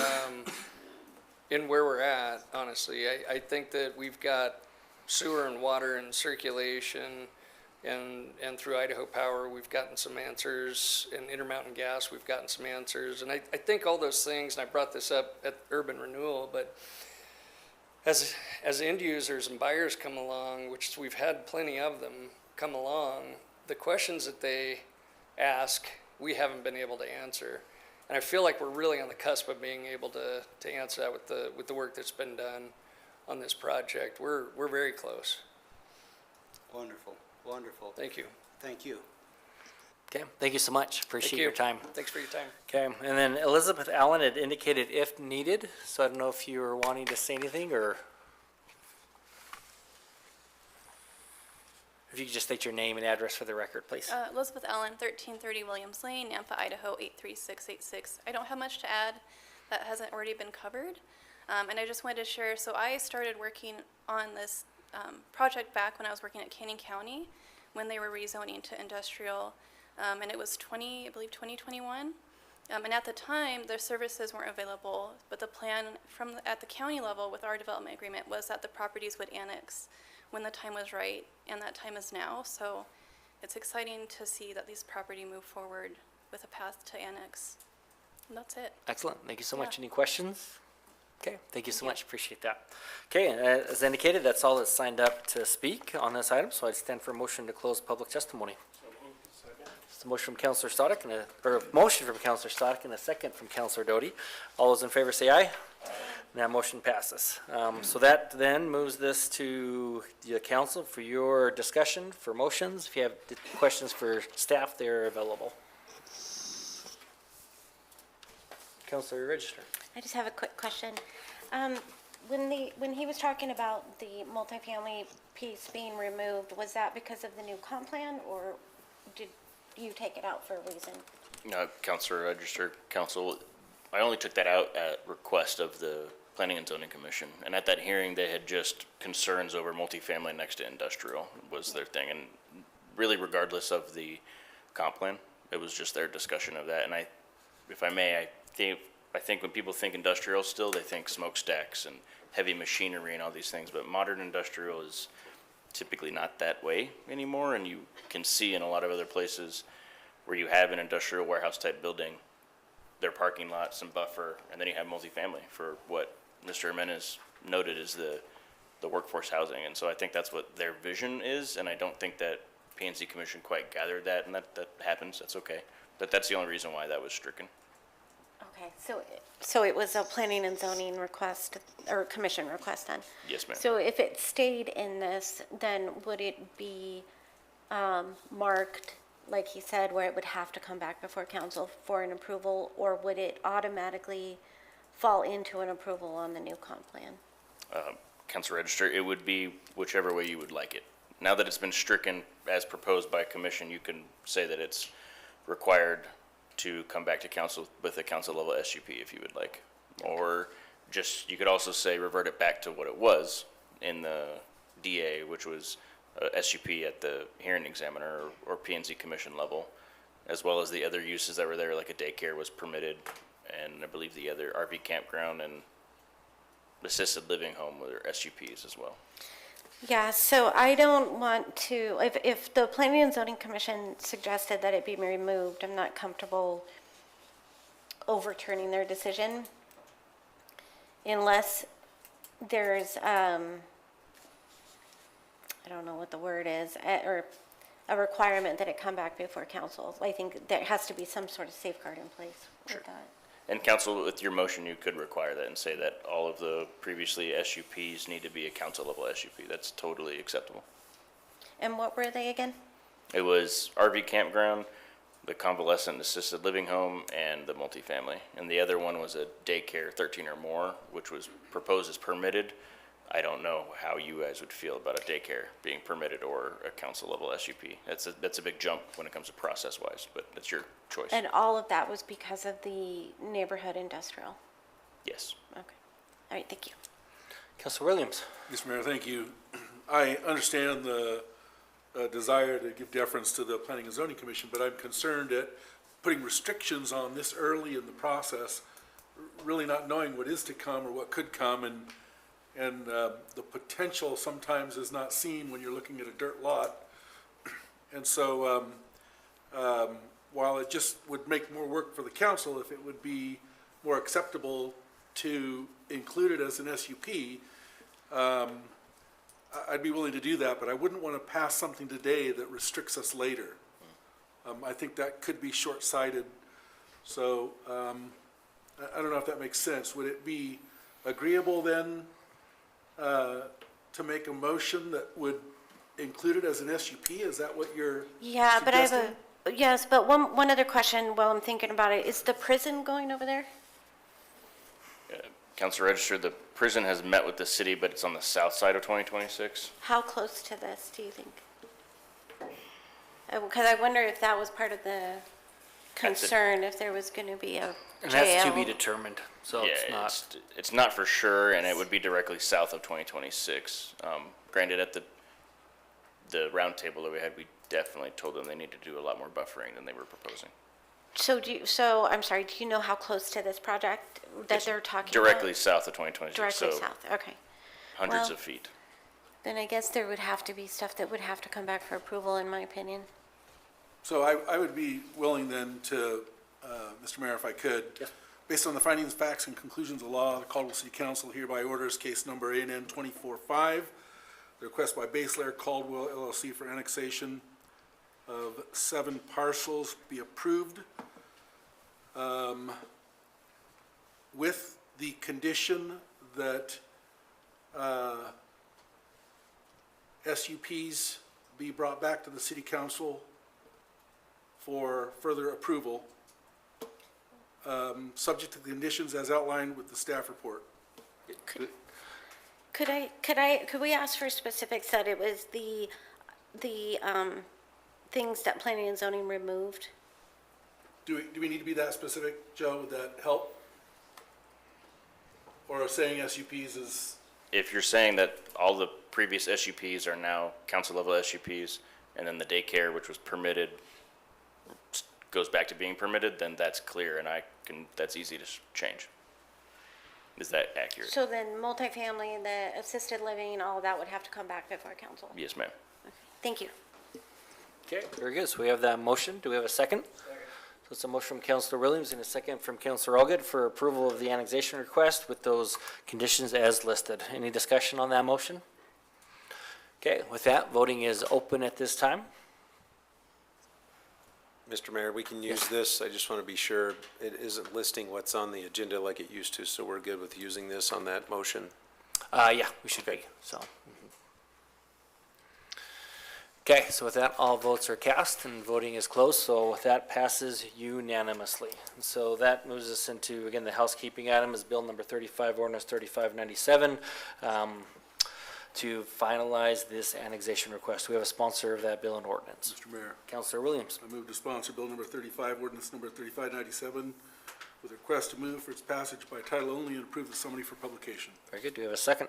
P: where we're at, honestly. I think that we've got sewer and water and circulation, and through Idaho Power, we've gotten some answers, and Intermountain Gas, we've gotten some answers. And I think all those things, and I brought this up at Urban Renewal, but as end users and buyers come along, which we've had plenty of them come along, the questions that they ask, we haven't been able to answer. And I feel like we're really on the cusp of being able to answer that with the work that's been done on this project. We're very close.
N: Wonderful, wonderful.
P: Thank you.
N: Thank you.
A: Okay, thank you so much. Appreciate your time.
P: Thanks for your time.
A: Okay, and then Elizabeth Allen had indicated if needed, so I don't know if you were wanting to say anything, or if you could just state your name and address for the record, please.
C: Elizabeth Allen, 1330 Williams Lane, Nampa, Idaho, 83686. I don't have much to add that hasn't already been covered. And I just wanted to share, so I started working on this project back when I was working at Canyon County, when they were rezoning to industrial, and it was 2021. And at the time, the services weren't available, but the plan at the county level with our development agreement was that the properties would annex when the time was right, and that time is now. So it's exciting to see that these property move forward with a path to annex. And that's it.
A: Excellent, thank you so much.
C: Yeah.
A: Any questions? Okay, thank you so much, appreciate that. Okay, as indicated, that's all that's signed up to speak on this item, so I'd stand for a motion to close public testimony. It's a motion from Councilor Stoddard, or a motion from Councilor Stoddard and a second from Councilor Doty. All those in favor say aye. And that motion passes. So that then moves this to the council for your discussion, for motions. If you have questions for staff, they're available. Councilor Register.
C: I just have a quick question. When he was talking about the multifamily piece being removed, was that because of the new comp plan, or did you take it out for a reason?
O: Councilor Register, Council, I only took that out at request of the Planning and Zoning Commission. And at that hearing, they had just concerns over multifamily next to industrial was their thing. And really regardless of the comp plan, it was just their discussion of that. And if I may, I think when people think industrial still, they think smokestacks and heavy machinery and all these things. But modern industrial is typically not that way anymore. And you can see in a lot of other places where you have an industrial warehouse type building, their parking lot, some buffer, and then you have multifamily for what Mr. Jimenez noted is the workforce housing. And so I think that's what their vision is, and I don't think that P&Z Commission quite gathered that, and that happens, that's okay. But that's the only reason why that was stricken.
C: Okay, so it was a planning and zoning request, or commission request then?
O: Yes, ma'am.
C: So if it stayed in this, then would it be marked, like he said, where it would have to come back before council for an approval, or would it automatically fall into an approval on the new comp plan?
O: Council Register, it would be whichever way you would like it. Now that it's been stricken as proposed by commission, you can say that it's required to come back to council with a council level SUP if you would like. Or just, you could also say revert it back to what it was in the DA, which was SUP at the hearing examiner or P&Z commission level, as well as the other uses that were there, like a daycare was permitted, and I believe the other RV campground and assisted living home were SUPs as well.
C: Yeah, so I don't want to, if the Planning and Zoning Commission suggested that it be removed, I'm not comfortable overturning their decision unless there's, I don't know what the word is, or a requirement that it come back before council. I think there has to be some sort of safeguard in place with that.
O: And council, with your motion, you could require that and say that all of the previously SUPs need to be a council level SUP. That's totally acceptable.
C: And what were they again?
O: It was RV campground, the convalescent assisted living home and the multifamily. And the other one was a daycare 13 or more, which was proposed as permitted. I don't know how you guys would feel about a daycare being permitted or a council level SUP. That's a big jump when it comes to process wise, but it's your choice.
Q: And all of that was because of the neighborhood industrial?
O: Yes.
Q: Okay. All right, thank you.
A: Councilor Williams.
I: Mr. Mayor, thank you. I understand the desire to give deference to the Planning and Zoning Commission, but I'm concerned at putting restrictions on this early in the process, really not knowing what is to come or what could come, and the potential sometimes is not seen when you're looking at a dirt lot. And so while it just would make more work for the council if it would be more acceptable to include it as an SUP, I'd be willing to do that, but I wouldn't want to pass something today that restricts us later. I think that could be short-sighted. So I don't know if that makes sense. Would it be agreeable then to make a motion that would include it as an SUP? Is that what you're
Q: Yeah, but I have
I: suggesting?
Q: yes, but one other question while I'm thinking about it. Is the prison going over there?
O: Council Register, the prison has met with the city, but it's on the south side of 2026.
Q: How close to this, do you think? Because I wonder if that was part of the concern, if there was going to be a
A: And that's to be
Q: jail.
A: determined, so
O: Yeah,
A: it's not.
O: it's not for sure, and it would be directly south of 2026. Granted, at the round table that we had, we definitely told them they need to do a lot more buffering than they were proposing.
Q: So I'm sorry, do you know how close to this project that
O: It's
Q: they're talking
O: Directly
Q: about?
O: south of 2026,
Q: Directly
O: so
Q: south, okay.
O: hundreds
Q: Well-
O: of feet.
Q: Then I guess there would have to be stuff that would have to come back for approval, in my opinion.
I: So I would be willing then to, Mr. Mayor, if I could, based on the findings, facts, and conclusions of law, the Caldwell City Council hereby orders case number ANN 24-5, the request by Base Lair Caldwell LLC for annexation of 7 parcels be approved, with the condition that SUPs be brought back to the city council for further approval, subject to the conditions as outlined with the staff report.
Q: Could we ask for specifics that it was the things that planning and zoning removed?
I: Do we need to be that specific, Joe? Would that help? Or saying SUPs is,
O: If you're saying that all the previous SUPs are now council level SUPs, and then the daycare, which was permitted, goes back to being permitted, then that's clear, and that's easy to change. Is that accurate?
Q: So then multifamily, the assisted living, all of that would have to come back before council?
O: Yes, ma'am.
Q: Thank you.
A: Okay, very good. So we have that motion. Do we have a second? So it's a motion from Councilor Williams and a second from Councilor Allgood for approval of the annexation request with those conditions as listed. Any discussion on that motion? Okay, with that, voting is open at this time.
F: Mr. Mayor, we can use this. I just want to be sure it isn't listing what's on the agenda like it used to, so we're good with using this on that motion.
A: Yeah, we should be, so. Okay, so with that, all votes are cast and voting is closed, so with that passes unanimously. And so that moves us into, again, the housekeeping item is bill number 35, ordinance 3597, to finalize this annexation request. We have a sponsor of that bill and ordinance.
I: Mr. Mayor,
A: Councilor Williams.
I: I move to sponsor bill number 35, ordinance number 3597, with a request to move for its passage by title only and approve the summary for publication.
A: Very good. Do we have a second?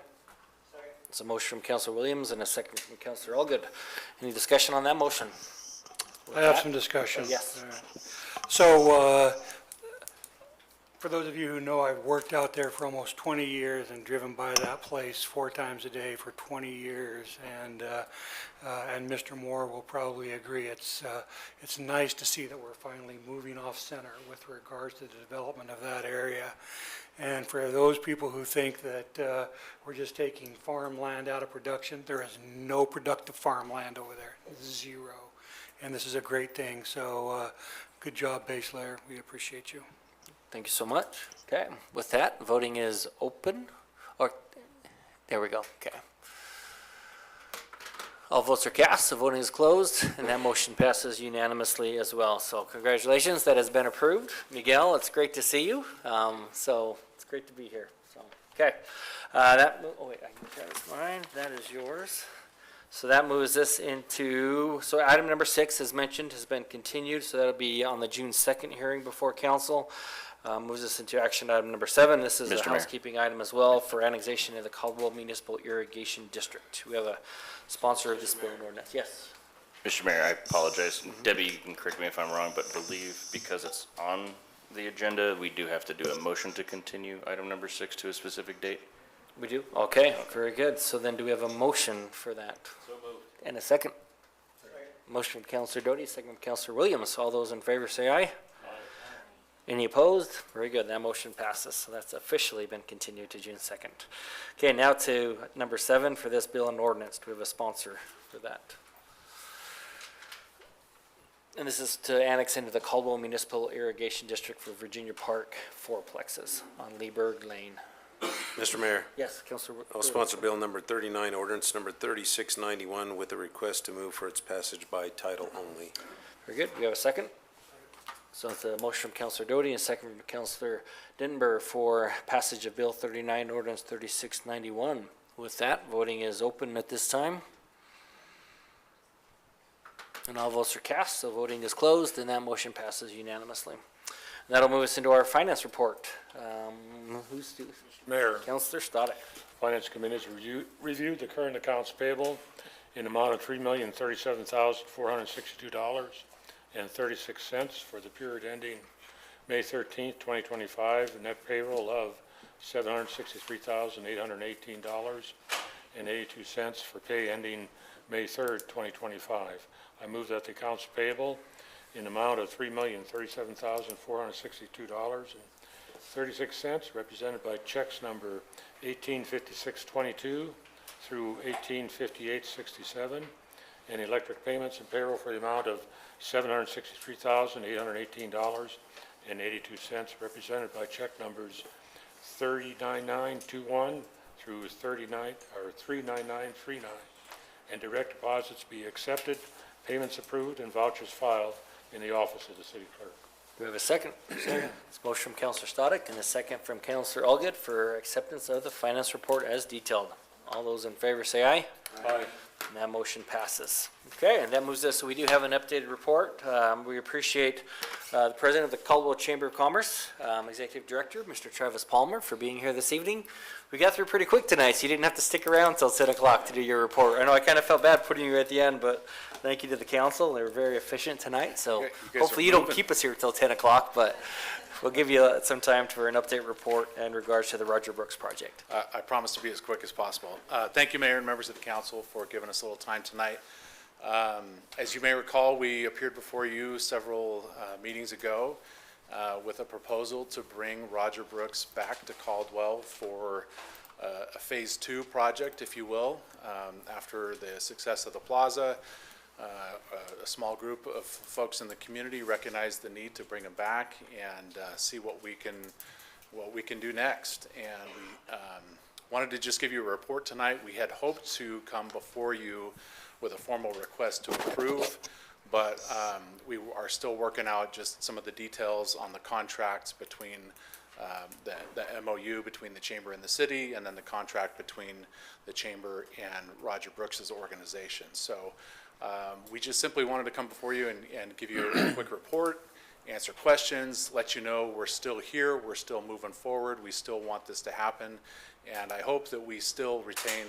A: Second. It's a motion from Councilor Williams and a second from Councilor Allgood. Any discussion on that motion? With
E: I have
A: that-
E: some discussion.
A: Yes.
E: All right. So, for those of you who know, I've worked out there for almost 20 years and driven by that place 4 times a day for 20 years. And Mr. Moore will probably agree, it's nice to see that we're finally moving off center with regards to the development of that area. And for those people who think that we're just taking farmland out of production, there is no productive farmland over there, 0. And this is a great thing. So good job, Base Lair. We appreciate you.
A: Thank you so much. Okay, with that, voting is open, or, there we go, okay. All votes are cast, the voting is closed, and that motion passes unanimously as well. So congratulations, that has been approved. Miguel, it's great to see you. So it's great to be here. So, okay. Oh wait, I can try this mine. That is yours. So that moves us into, so item number 6, as mentioned, has been continued. So that'll be on the June 2nd hearing before council. Moves us into action item number 7. This is a
O: Mr. Mayor.
A: housekeeping item as well for annexation of the Caldwell Municipal Irrigation District. We have a sponsor of this bill and ordinance. Yes.
O: Mr. Mayor, I apologize. Debbie, you can correct me if I'm wrong, but believe because it's on the agenda, we do have to do a motion to continue item number 6 to a specific date.
A: We do? Okay, very good. So then do we have a motion for that? So moved. And a second? Motion from Councilor Doty, second from Councilor Williams. All those in favor say aye. Any opposed? Very good, that motion passes. So that's officially been continued to June 2nd. Okay, now to number 7 for this bill and ordinance. Do we have a sponsor for that? And this is to annex into the Caldwell Municipal Irrigation District for Virginia Park fourplexes on Leeburg Lane.
F: Mr. Mayor,
A: Yes, Councilor.
F: I'll sponsor bill number 39, ordinance number 3691, with a request to move for its passage by title only.
A: Very good. We have a second? So it's a motion from Councilor Doty and a second from Councilor Denber for passage of Bill 39, Ordinance 3691. With that, voting is open at this time. And all votes are cast, so voting is closed, and that motion passes unanimously. And that'll move us into our finance report. Who's due?
J: Mayor,
A: Councilor Stoddard.
J: Finance Committee has reviewed the current accounts payable in the amount of $3,037,462.36 for the period ending May 13th, 2025, and net payroll of $763,818.82 for pay ending May 3rd, 2025. I move that the accounts payable in the amount of $3,037,462.36, represented by checks number 185622 through 185867, and electric payments and payroll for the amount of $763,818.82, represented by check numbers 39921 through 39939, and direct deposits be accepted, payments approved, and vouchers filed in the office of the city clerk.
A: Do we have a second? Second. It's a motion from Councilor Stoddard and a second from Councilor Allgood for acceptance of the finance report as detailed. All those in favor say aye.
J: Aye.
A: And that motion passes. Okay, and that moves us, so we do have an updated report. We appreciate the President of the Caldwell Chamber of Commerce, Executive Director, Mr. Travis Palmer, for being here this evening. We got through pretty quick tonight, so you didn't have to stick around until 10 o'clock to do your report. I know I kind of felt bad putting you at the end, but thank you to the council. They were very efficient tonight, so hopefully you don't keep us here until 10 o'clock, but we'll give you some time for an update report in regards to the Roger Brooks project.
R: I promise to be as quick as possible. Thank you, Mayor and members of the council, for giving us a little time tonight. As you may recall, we appeared before you several meetings ago with a proposal to bring Roger Brooks back to Caldwell for a Phase 2 project, if you will. After the success of the plaza, a small group of folks in the community recognized the need to bring him back and see what we can do next. And we wanted to just give you a report tonight. We had hoped to come before you with a formal request to approve, but we are still working out just some of the details on the contracts between the MOU between the Chamber and the city, and then the contract between the Chamber and Roger Brooks's organization. So we just simply wanted to come before you and give you a quick report, answer questions, let you know we're still here, we're still moving forward, we still want this to happen, and I hope that we still retain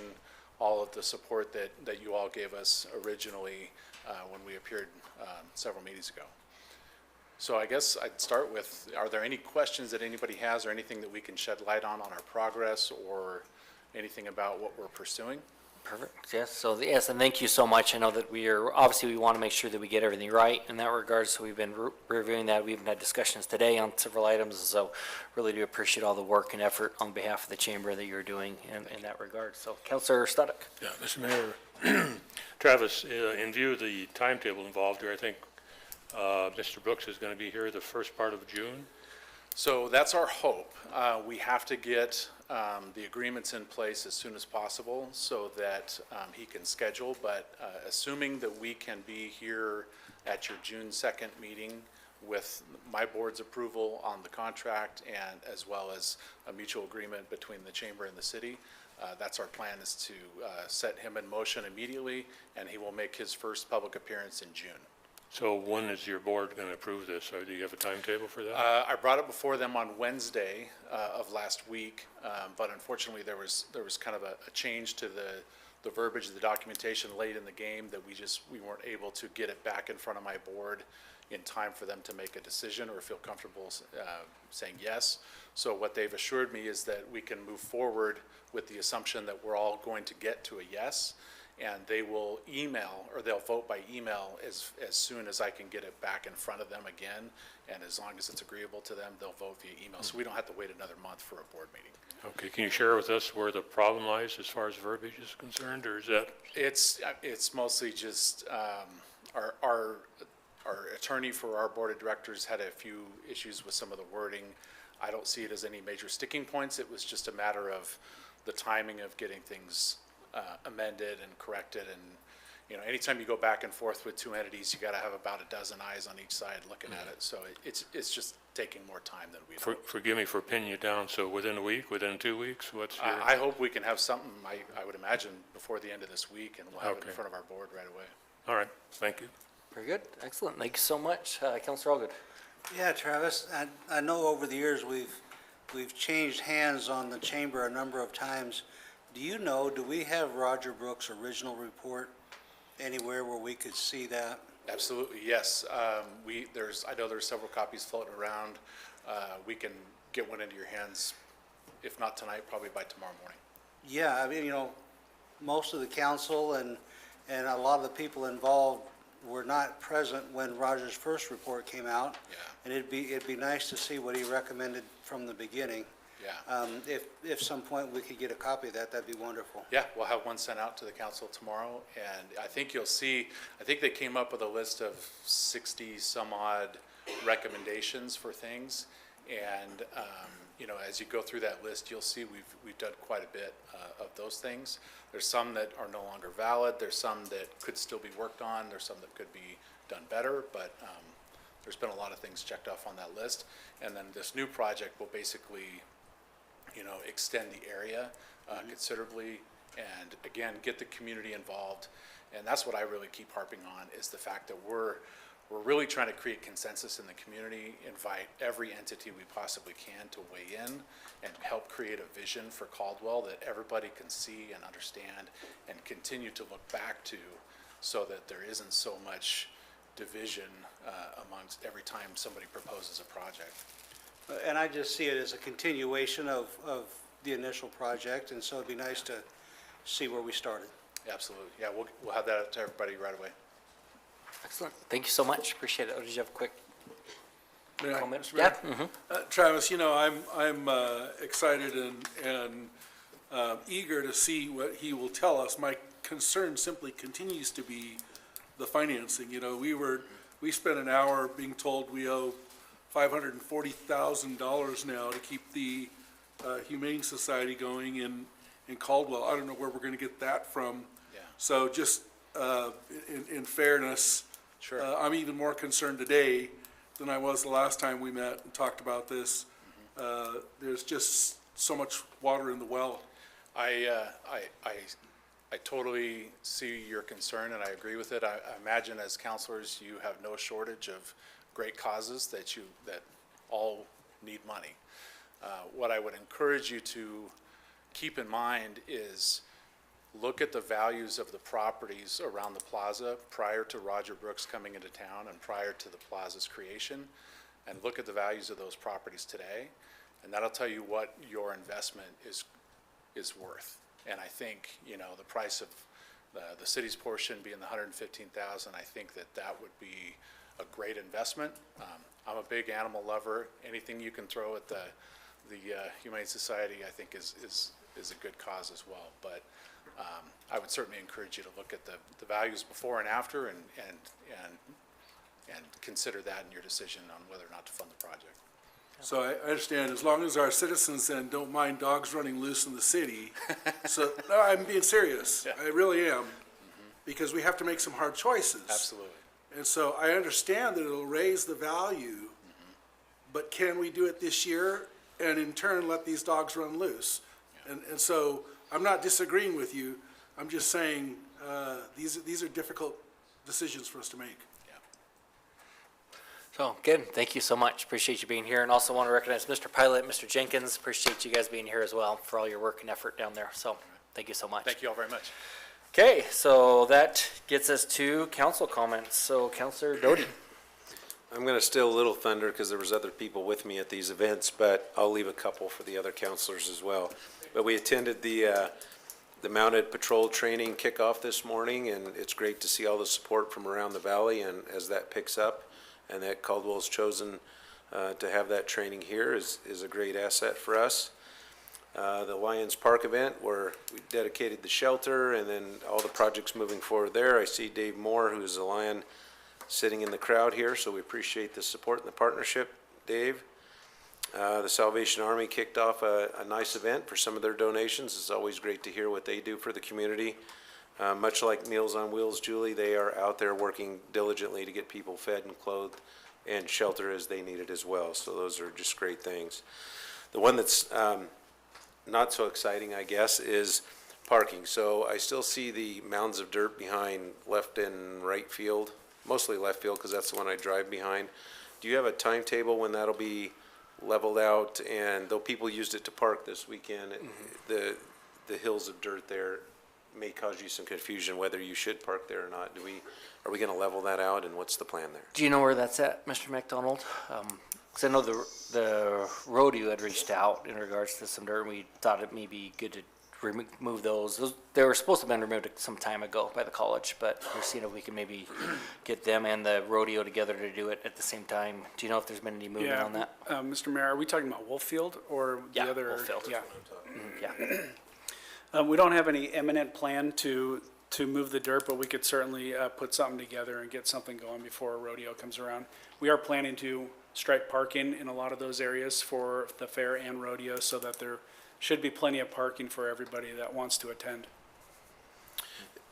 R: all of the support that you all gave us originally when we appeared several meetings ago. So I guess I'd start with, are there any questions that anybody has or anything that we can shed light on our progress or anything about what we're pursuing?
A: Perfect, yes, so, yes, and thank you so much. I know that we want to make sure that we get everything right in that regard, so we've been reviewing that. We even had discussions today on several items, so really do appreciate all the work and effort on behalf of the Chamber that you're doing in that regard. So, Councilor Stoddard.
J: Yeah, Mr. Mayor, Travis, in view of the timetable involved here, I think Mr. Brooks is going to be here the first part of June.
R: So that's our hope. We have to get the agreements in place as soon as possible so that he can schedule, but assuming that we can be here at your June 2nd meeting with my board's approval on the contract and as well as a mutual agreement between the chamber and the city, that's our plan, is to set him in motion immediately, and he will make his first public appearance in June.
J: So when is your board going to approve this? Or do you have a timetable for that?
R: I brought it before them on Wednesday of last week, but unfortunately there was kind of a change to the verbiage of the documentation late in the game that we weren't able to get it back in front of my board in time for them to make a decision or feel comfortable saying yes. So what they've assured me is that we can move forward with the assumption that we're all going to get to a yes, and they will email, or they'll vote by email as soon as I can get it back in front of them again, and as long as it's agreeable to them, they'll vote via email. So we don't have to wait another month for a board meeting.
J: Okay, can you share with us where the problem lies as far as verbiage is concerned, or is that?
R: It's mostly just our attorney for our board of directors had a few issues with some of the wording. I don't see it as any major sticking points. It was just a matter of the timing of getting things amended and corrected. And, you know, anytime you go back and forth with two entities, you got to have about a dozen eyes on each side looking at it. So it's just taking more time than we'd hoped.
J: Forgive me for pinning you down, so within a week, within 2 weeks, what's your?
R: I hope we can have something, I would imagine, before the end of this week, and we'll have it in front of our board right away.
J: All right, thank you.
A: Very good, excellent, thank you so much. Councilor Allgood.
N: Yeah, Travis, I know over the years we've changed hands on the chamber a number of times. Do we have Roger Brooks' original report anywhere where we could see that?
R: Absolutely, yes. I know there's several copies floating around. We can get one into your hands, if not tonight, probably by tomorrow morning.
N: Yeah, I mean, most of the council and a lot of the people involved were not present when Roger's first report came out.
R: Yeah.
N: And it'd be nice to see what he recommended from the beginning.
R: Yeah.
N: If some point we could get a copy of that, that'd be wonderful.
R: Yeah, we'll have one sent out to the council tomorrow, and I think you'll see, I think they came up with a list of 60 some odd recommendations for things, and as you go through that list, you'll see we've done quite a bit of those things. There's some that are no longer valid, there's some that could still be worked on, there's some that could be done better, but there's been a lot of things checked off on that list, and then this new project will basically extend the area considerably, and again, get the community involved. And that's what I really keep harping on, is the fact that we're really trying to create consensus in the community, invite every entity we possibly can to weigh in and help create a vision for Caldwell that everybody can see and understand and continue to look back to, so that there isn't so much division amongst every time somebody proposes a project.
N: And I just see it as a continuation of the initial project, and so it'd be nice to see where we started.
R: Absolutely. Yeah, we'll have that out to everybody right away.
A: Excellent, thank you so much, appreciate it. Oh, did you have a quick comment?
I: Mr. Mayor?
A: Yeah.
I: Travis, I'm excited and eager to see what he will tell us. My concern simply continues to be the financing. We spent an hour being told we owe $540,000 now to keep the Humane Society going in Caldwell. I don't know where we're going to get that from.
R: Yeah.
I: So just in fairness,
R: Sure.
I: I'm even more concerned today than I was the last time we met and talked about this. There's just so much water in the well.
R: I totally see your concern, and I agree with it. I imagine as counselors, you have no shortage of great causes that all need money. What I would encourage you to keep in mind is look at the values of the properties around the plaza prior to Roger Brooks coming into town and prior to the plaza's creation, and look at the values of those properties today, and that'll tell you what your investment is worth. And I think, the price of the city's portion being the $115,000, I think that would be a great investment. I'm a big animal lover. Anything you can throw at the Humane Society, I think is a good cause as well. But I would certainly encourage you to look at the values before and after, and consider that in your decision on whether or not to fund the project.
I: So I understand, as long as our citizens then don't mind dogs running loose in the city. So, no, I'm being serious. I really am. Because we have to make some hard choices.
R: Absolutely.
I: And so I understand that it'll raise the value, but can we do it this year and in turn let these dogs run loose? And so I'm not disagreeing with you. I'm just saying, these are difficult decisions for us to make.
A: So, good. Thank you so much. Appreciate you being here. And also want to recognize Mr. Pilot, Mr. Jenkins. Appreciate you guys being here as well for all your work and effort down there. So, thank you so much.
R: Thank you all very much.
A: Okay, so that gets us to council comments. So, Councilor Doty.
F: I'm going to steal a little thunder because there was other people with me at these events, but I'll leave a couple for the other councilors as well. But we attended the mounted patrol training kickoff this morning, and it's great to see all the support from around the valley. And as that picks up, and that Caldwell's chosen to have that training here is a great asset for us. The Lions Park event, where we dedicated the shelter and then all the projects moving forward there. I see Dave Moore, who's a Lion, sitting in the crowd here, so we appreciate the support and the partnership, Dave. The Salvation Army kicked off a nice event for some of their donations. It's always great to hear what they do for the community. Much like Meals on Wheels, Julie, they are out there working diligently to get people fed and clothed and shelter as they need it as well. So those are just great things. The one that's not so exciting, I guess, is parking. So I still see the mounds of dirt behind left and right field, mostly left field because that's the one I drive behind. Do you have a timetable when that'll be leveled out? And though people used it to park this weekend, the hills of dirt there may cause you some confusion whether you should park there or not. Are we going to level that out, and what's the plan there?
A: Do you know where that's at, Mr. McDonald? Because I know the rodeo had reached out in regards to some dirt, and we thought it may be good to remove those. They were supposed to have been removed some time ago by the college, but we're seeing if we can maybe get them and the rodeo together to do it at the same time. Do you know if there's been any movement on that?
S: Mr. Mayor, are we talking about Wolffield or the other?
A: Wolffield.
S: Yeah.
A: Yeah.
S: We don't have any imminent plan to move the dirt, but we could certainly put something together and get something going before a rodeo comes around. We are planning to stripe parking in a lot of those areas for the fair and rodeo so that there should be plenty of parking for everybody that wants to attend.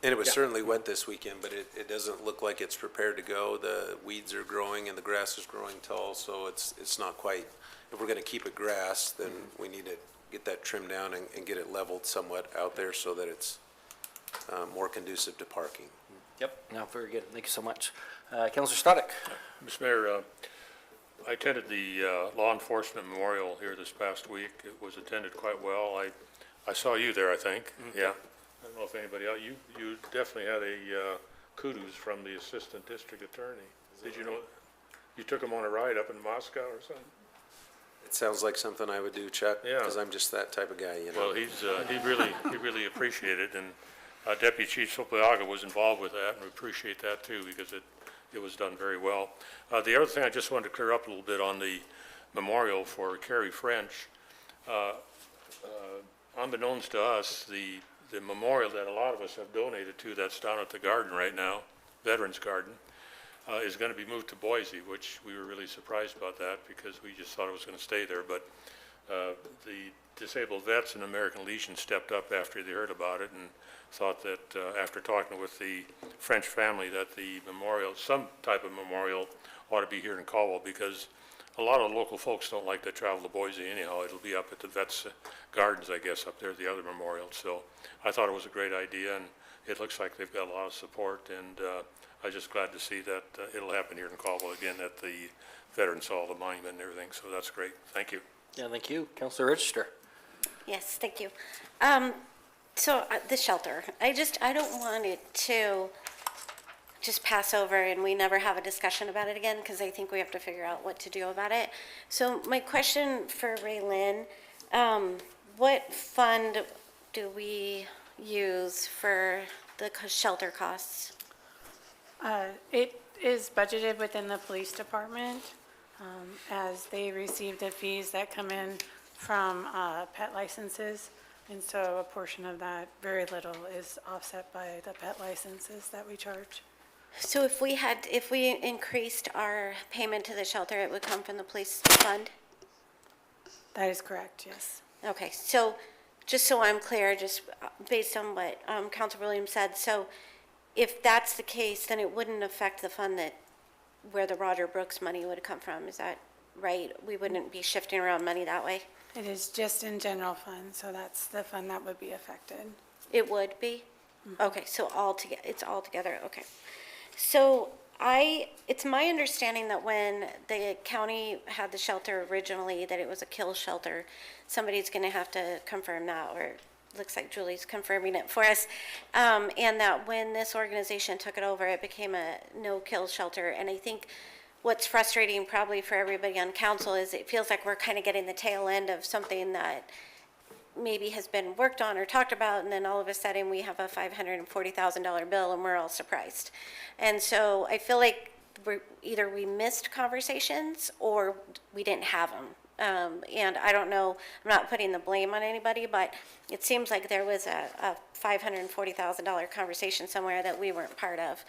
F: And it was certainly wet this weekend, but it doesn't look like it's prepared to go. The weeds are growing and the grass is growing tall, so it's not quite, if we're going to keep it grass, then we need to get that trimmed down and get it leveled somewhat out there so that it's more conducive to parking.
A: Yep. No, very good. Thank you so much. Councilor Stodick.
J: Mr. Mayor, I attended the Law Enforcement Memorial here this past week. It was attended quite well. I saw you there, I think. Yeah. I don't know if anybody else, you definitely had a kudos from the Assistant District Attorney. Did you know, you took him on a ride up in Moscow or something?
F: It sounds like something I would do, Chuck,
J: Yeah.
F: because I'm just that type of guy, you know.
J: Well, he really appreciated it, and Deputy Chief Sopiaga was involved with that, and we appreciate that too, because it was done very well. The other thing I just wanted to clear up a little bit on the memorial for Carrie French. Unbeknownst to us, the memorial that a lot of us have donated to, that's down at the garden right now, Veterans Garden, is going to be moved to Boise, which we were really surprised about that because we just thought it was going to stay there. But the Disabled Vets and American Legion stepped up after they heard about it and thought that after talking with the French family that the memorial, some type of memorial, ought to be here in Caldwell because a lot of local folks don't like to travel to Boise anyhow. It'll be up at the Vets Gardens, I guess, up there at the other memorial. So I thought it was a great idea, and it looks like they've got a lot of support, and I'm just glad to see that it'll happen here in Caldwell again at the Veterans Hall, the monument and everything. So that's great. Thank you.
A: Yeah, thank you. Councilor Register.
Q: Yes, thank you. So the shelter, I don't want it to just pass over and we never have a discussion about it again because I think we have to figure out what to do about it. So my question for Ray Lynn, what fund do we use for the shelter costs?
T: It is budgeted within the police department as they receive the fees that come in from pet licenses. And so a portion of that, very little, is offset by the pet licenses that we charge.
Q: So if we increased our payment to the shelter, it would come from the police fund?
T: That is correct, yes.
Q: Okay, so just so I'm clear, just based on what Council Williams said, so if that's the case, then it wouldn't affect the fund that, where the Roger Brooks money would come from, is that right? We wouldn't be shifting around money that way?
T: It is just in general fund, so that's the fund that would be affected.
Q: It would be? Okay, so it's all together, okay. So it's my understanding that when the county had the shelter originally, that it was a kill shelter. Somebody's gonna have to confirm that, or it looks like Julie's confirming it for us. And that when this organization took it over, it became a no-kill shelter. And I think what's frustrating probably for everybody on council is it feels like we're kind of getting the tail end of something that maybe has been worked on or talked about, and then all of a sudden we have a $540,000 bill and we're all surprised. And so I feel like either we missed conversations or we didn't have them. And I don't know, I'm not putting the blame on anybody, but it seems like there was a $540,000 conversation somewhere that we weren't part of.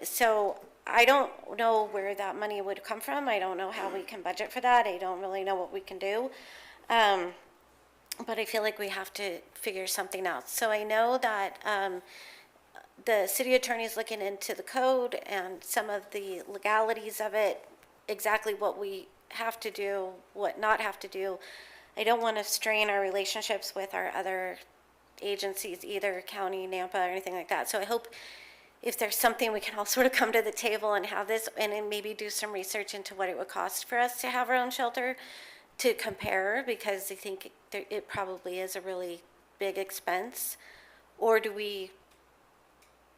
Q: So I don't know where that money would come from. I don't know how we can budget for that. I don't really know what we can do. But I feel like we have to figure something out. So I know that the city attorney is looking into the code and some of the legalities of it, exactly what we have to do, what not have to do. I don't want to strain our relationships with our other agencies, either county, NAMPA, or anything like that. So I hope if there's something we can all sort of come to the table and have this, and then maybe do some research into what it would cost for us to have our own shelter to compare, because I think it probably is a really big expense. Or do we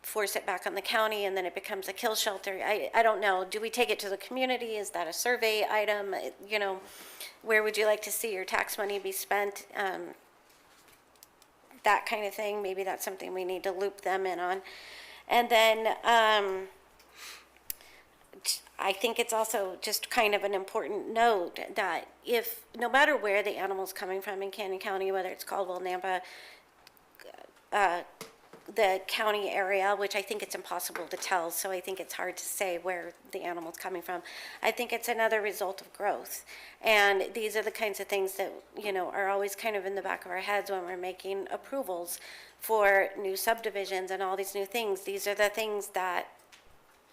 Q: force it back on the county and then it becomes a kill shelter? I don't know. Do we take it to the community? Is that a survey item? You know, where would you like to see your tax money be spent? That kind of thing. Maybe that's something we need to loop them in on. And then I think it's also just kind of an important note that if, no matter where the animal's coming from in Canyon County, whether it's Caldwell, Nampa, the county area, which I think it's impossible to tell, so I think it's hard to say where the animal's coming from. I think it's another result of growth. And these are the kinds of things that, you know, are always kind of in the back of our heads when we're making approvals for new subdivisions and all these new things. These are the things that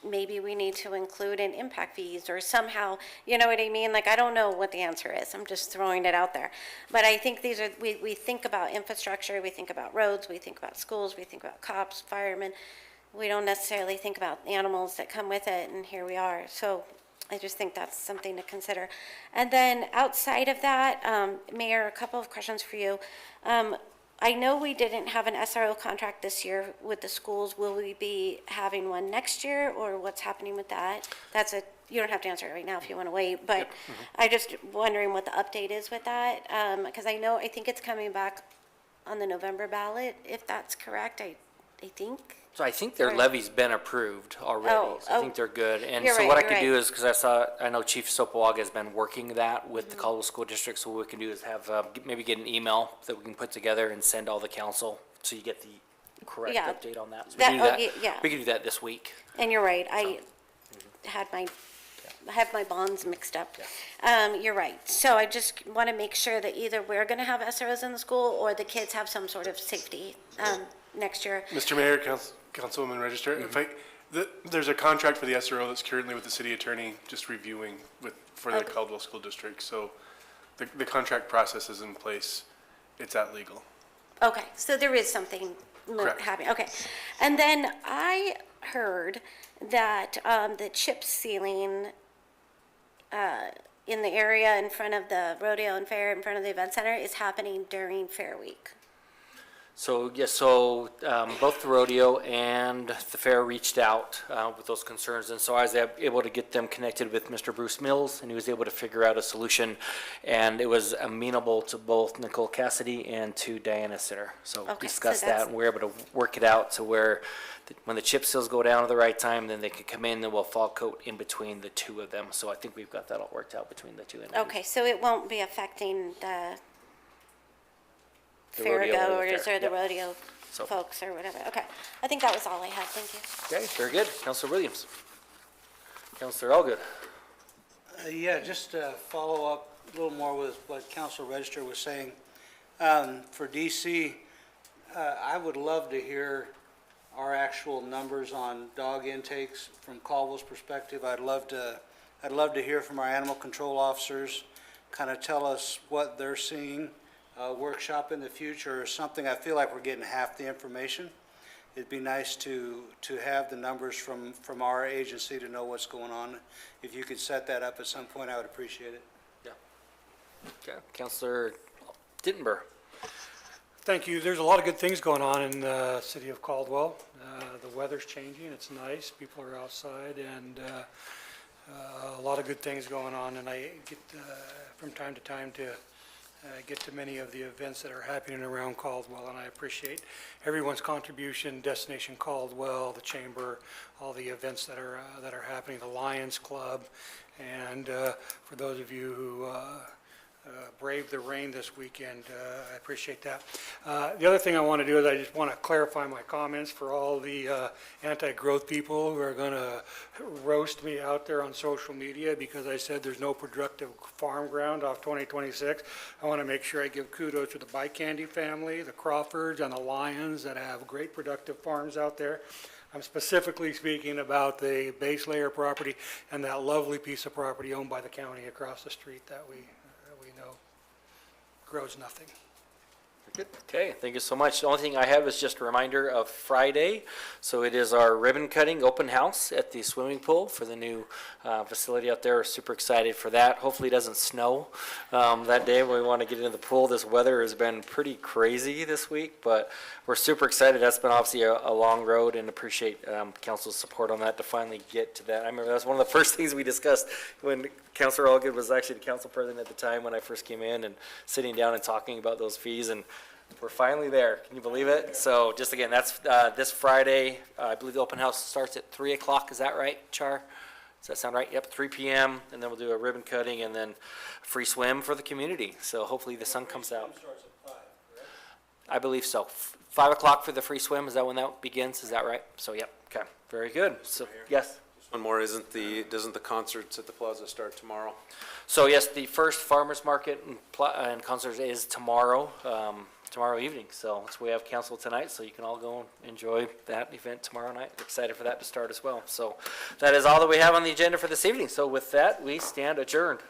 Q: maybe we need to include in impact fees or somehow, you know what I mean? Like, I don't know what the answer is. I'm just throwing it out there. But I think these are, we think about infrastructure, we think about roads, we think about schools, we think about cops, firemen. We don't necessarily think about animals that come with it, and here we are. So I just think that's something to consider. And then outside of that, Mayor, a couple of questions for you. I know we didn't have an SRO contract this year with the schools. Will we be having one next year, or what's happening with that? You don't have to answer it right now if you want to wait, but I just wondering what the update is with that. Because I think it's coming back on the November ballot, if that's correct, I think.
A: So I think their levy's been approved already, so I think they're good. And
Q: You're
A: so
Q: right,
A: what I
Q: you're
A: could do
Q: right.
A: is, because I know Chief Sopoaga has been working that with the Caldwell School District, so what we can do is have, maybe get an email that we can put together and send all the council, so you get the correct
Q: Yeah.
A: update on that. So we can do that.
Q: Yeah.
A: We can do that this week.
Q: And you're right, I have my bonds mixed up. You're right. So I just want to make sure that either we're going to have SROs in the school or the kids have some sort of safety next year.
U: Mr. Mayor, Councilwoman Register, there's a contract for the SRO that's currently with the city attorney, just reviewing for the Caldwell School District. So the contract process is in place. It's at legal.
Q: Okay, so there is something
U: Correct.
Q: happening. Okay. And then I heard that the chip sealing in the area in front of the rodeo and fair, in front of the event center, is happening during Fair Week.
A: So, yes, so both the rodeo and the fair reached out with those concerns, and so I was able to get them connected with Mr. Bruce Mills, and he was able to figure out a solution, and it was amenable to both Nicole Cassidy and to Diana Sitter. So
Q: Okay,
A: discussed
Q: so
A: that,
Q: that's-
A: and we were able to work it out to where when the chip seals go down at the right time, then they can come in, and we'll fall coat in between the two of them. So I think we've got that all worked out between the two entities.
Q: Okay, so it won't be affecting the
A: The
Q: fair
A: rodeo or the
Q: goers
A: fair,
Q: or the
A: yep.
Q: rodeo
A: So-
Q: folks or whatever. Okay, I think that was all I had. Thank you.
A: Okay, very good. Councilor Williams. Councilor Allgood.
N: Yeah, just to follow up little more with what Council Register was saying. For DC, I would love to hear our actual numbers on dog intakes from Caldwell's perspective. I'd love to hear from our animal control officers, kind of tell us what they're seeing, workshop in the future or something. I feel like we're getting half the information. It'd be nice to have the numbers from our agency to know what's going on. If you could set that up at some point, I would appreciate it.
A: Okay, Councilor Dittenber.
E: Thank you. There's a lot of good things going on in the city of Caldwell. The weather's changing, it's nice, people are outside, and a lot of good things going on. And I get, from time to time, to get to many of the events that are happening around Caldwell, and I appreciate everyone's contribution, Destination Caldwell, the Chamber, all the events that are happening, the Lions Club, and for those of you who braved the rain this weekend. I appreciate that. The other thing I want to do is I just want to clarify my comments for all the anti-growth people who are going to roast me out there on social media because I said there's no productive farm ground off 2026. I want to make sure I give kudos to the Bike Candy family, the Crawfords, and the Lions that have great productive farms out there. I'm specifically speaking about the base layer property and that lovely piece of property owned by the county across the street that we know grows nothing.
A: Okay, thank you so much. The only thing I have is just a reminder of Friday. So it is our ribbon cutting open house at the swimming pool for the new facility out there. We're super excited for that. Hopefully it doesn't snow that day when we want to get into the pool. This weather has been pretty crazy this week, but we're super excited. That's been obviously a long road, and appreciate council's support on that to finally get to that. I remember that was one of the first things we discussed when Councilor Allgood was actually the council president at the time when I first came in, and sitting down and talking about those fees, and we're finally there. Can you believe it? So just again, that's this Friday. I believe the open house starts at 3 o'clock. Is that right, Char? Does that sound right? Yep, 3 p.m. And then we'll do a ribbon cutting and then free swim for the community. So hopefully the sun comes out. I believe so. 5 o'clock for the free swim. Is that when that begins? Is that right? So, yep. Okay. Very good. So, yes.
F: One more, doesn't the concerts at the plaza start tomorrow?
A: So, yes, the first farmers market and concerts is tomorrow. Tomorrow evening. So we have council tonight, so you can all go and enjoy that event tomorrow night. We're excited for that to start as well. So that is all that we have on the agenda for this evening. So with that, we stand adjourned.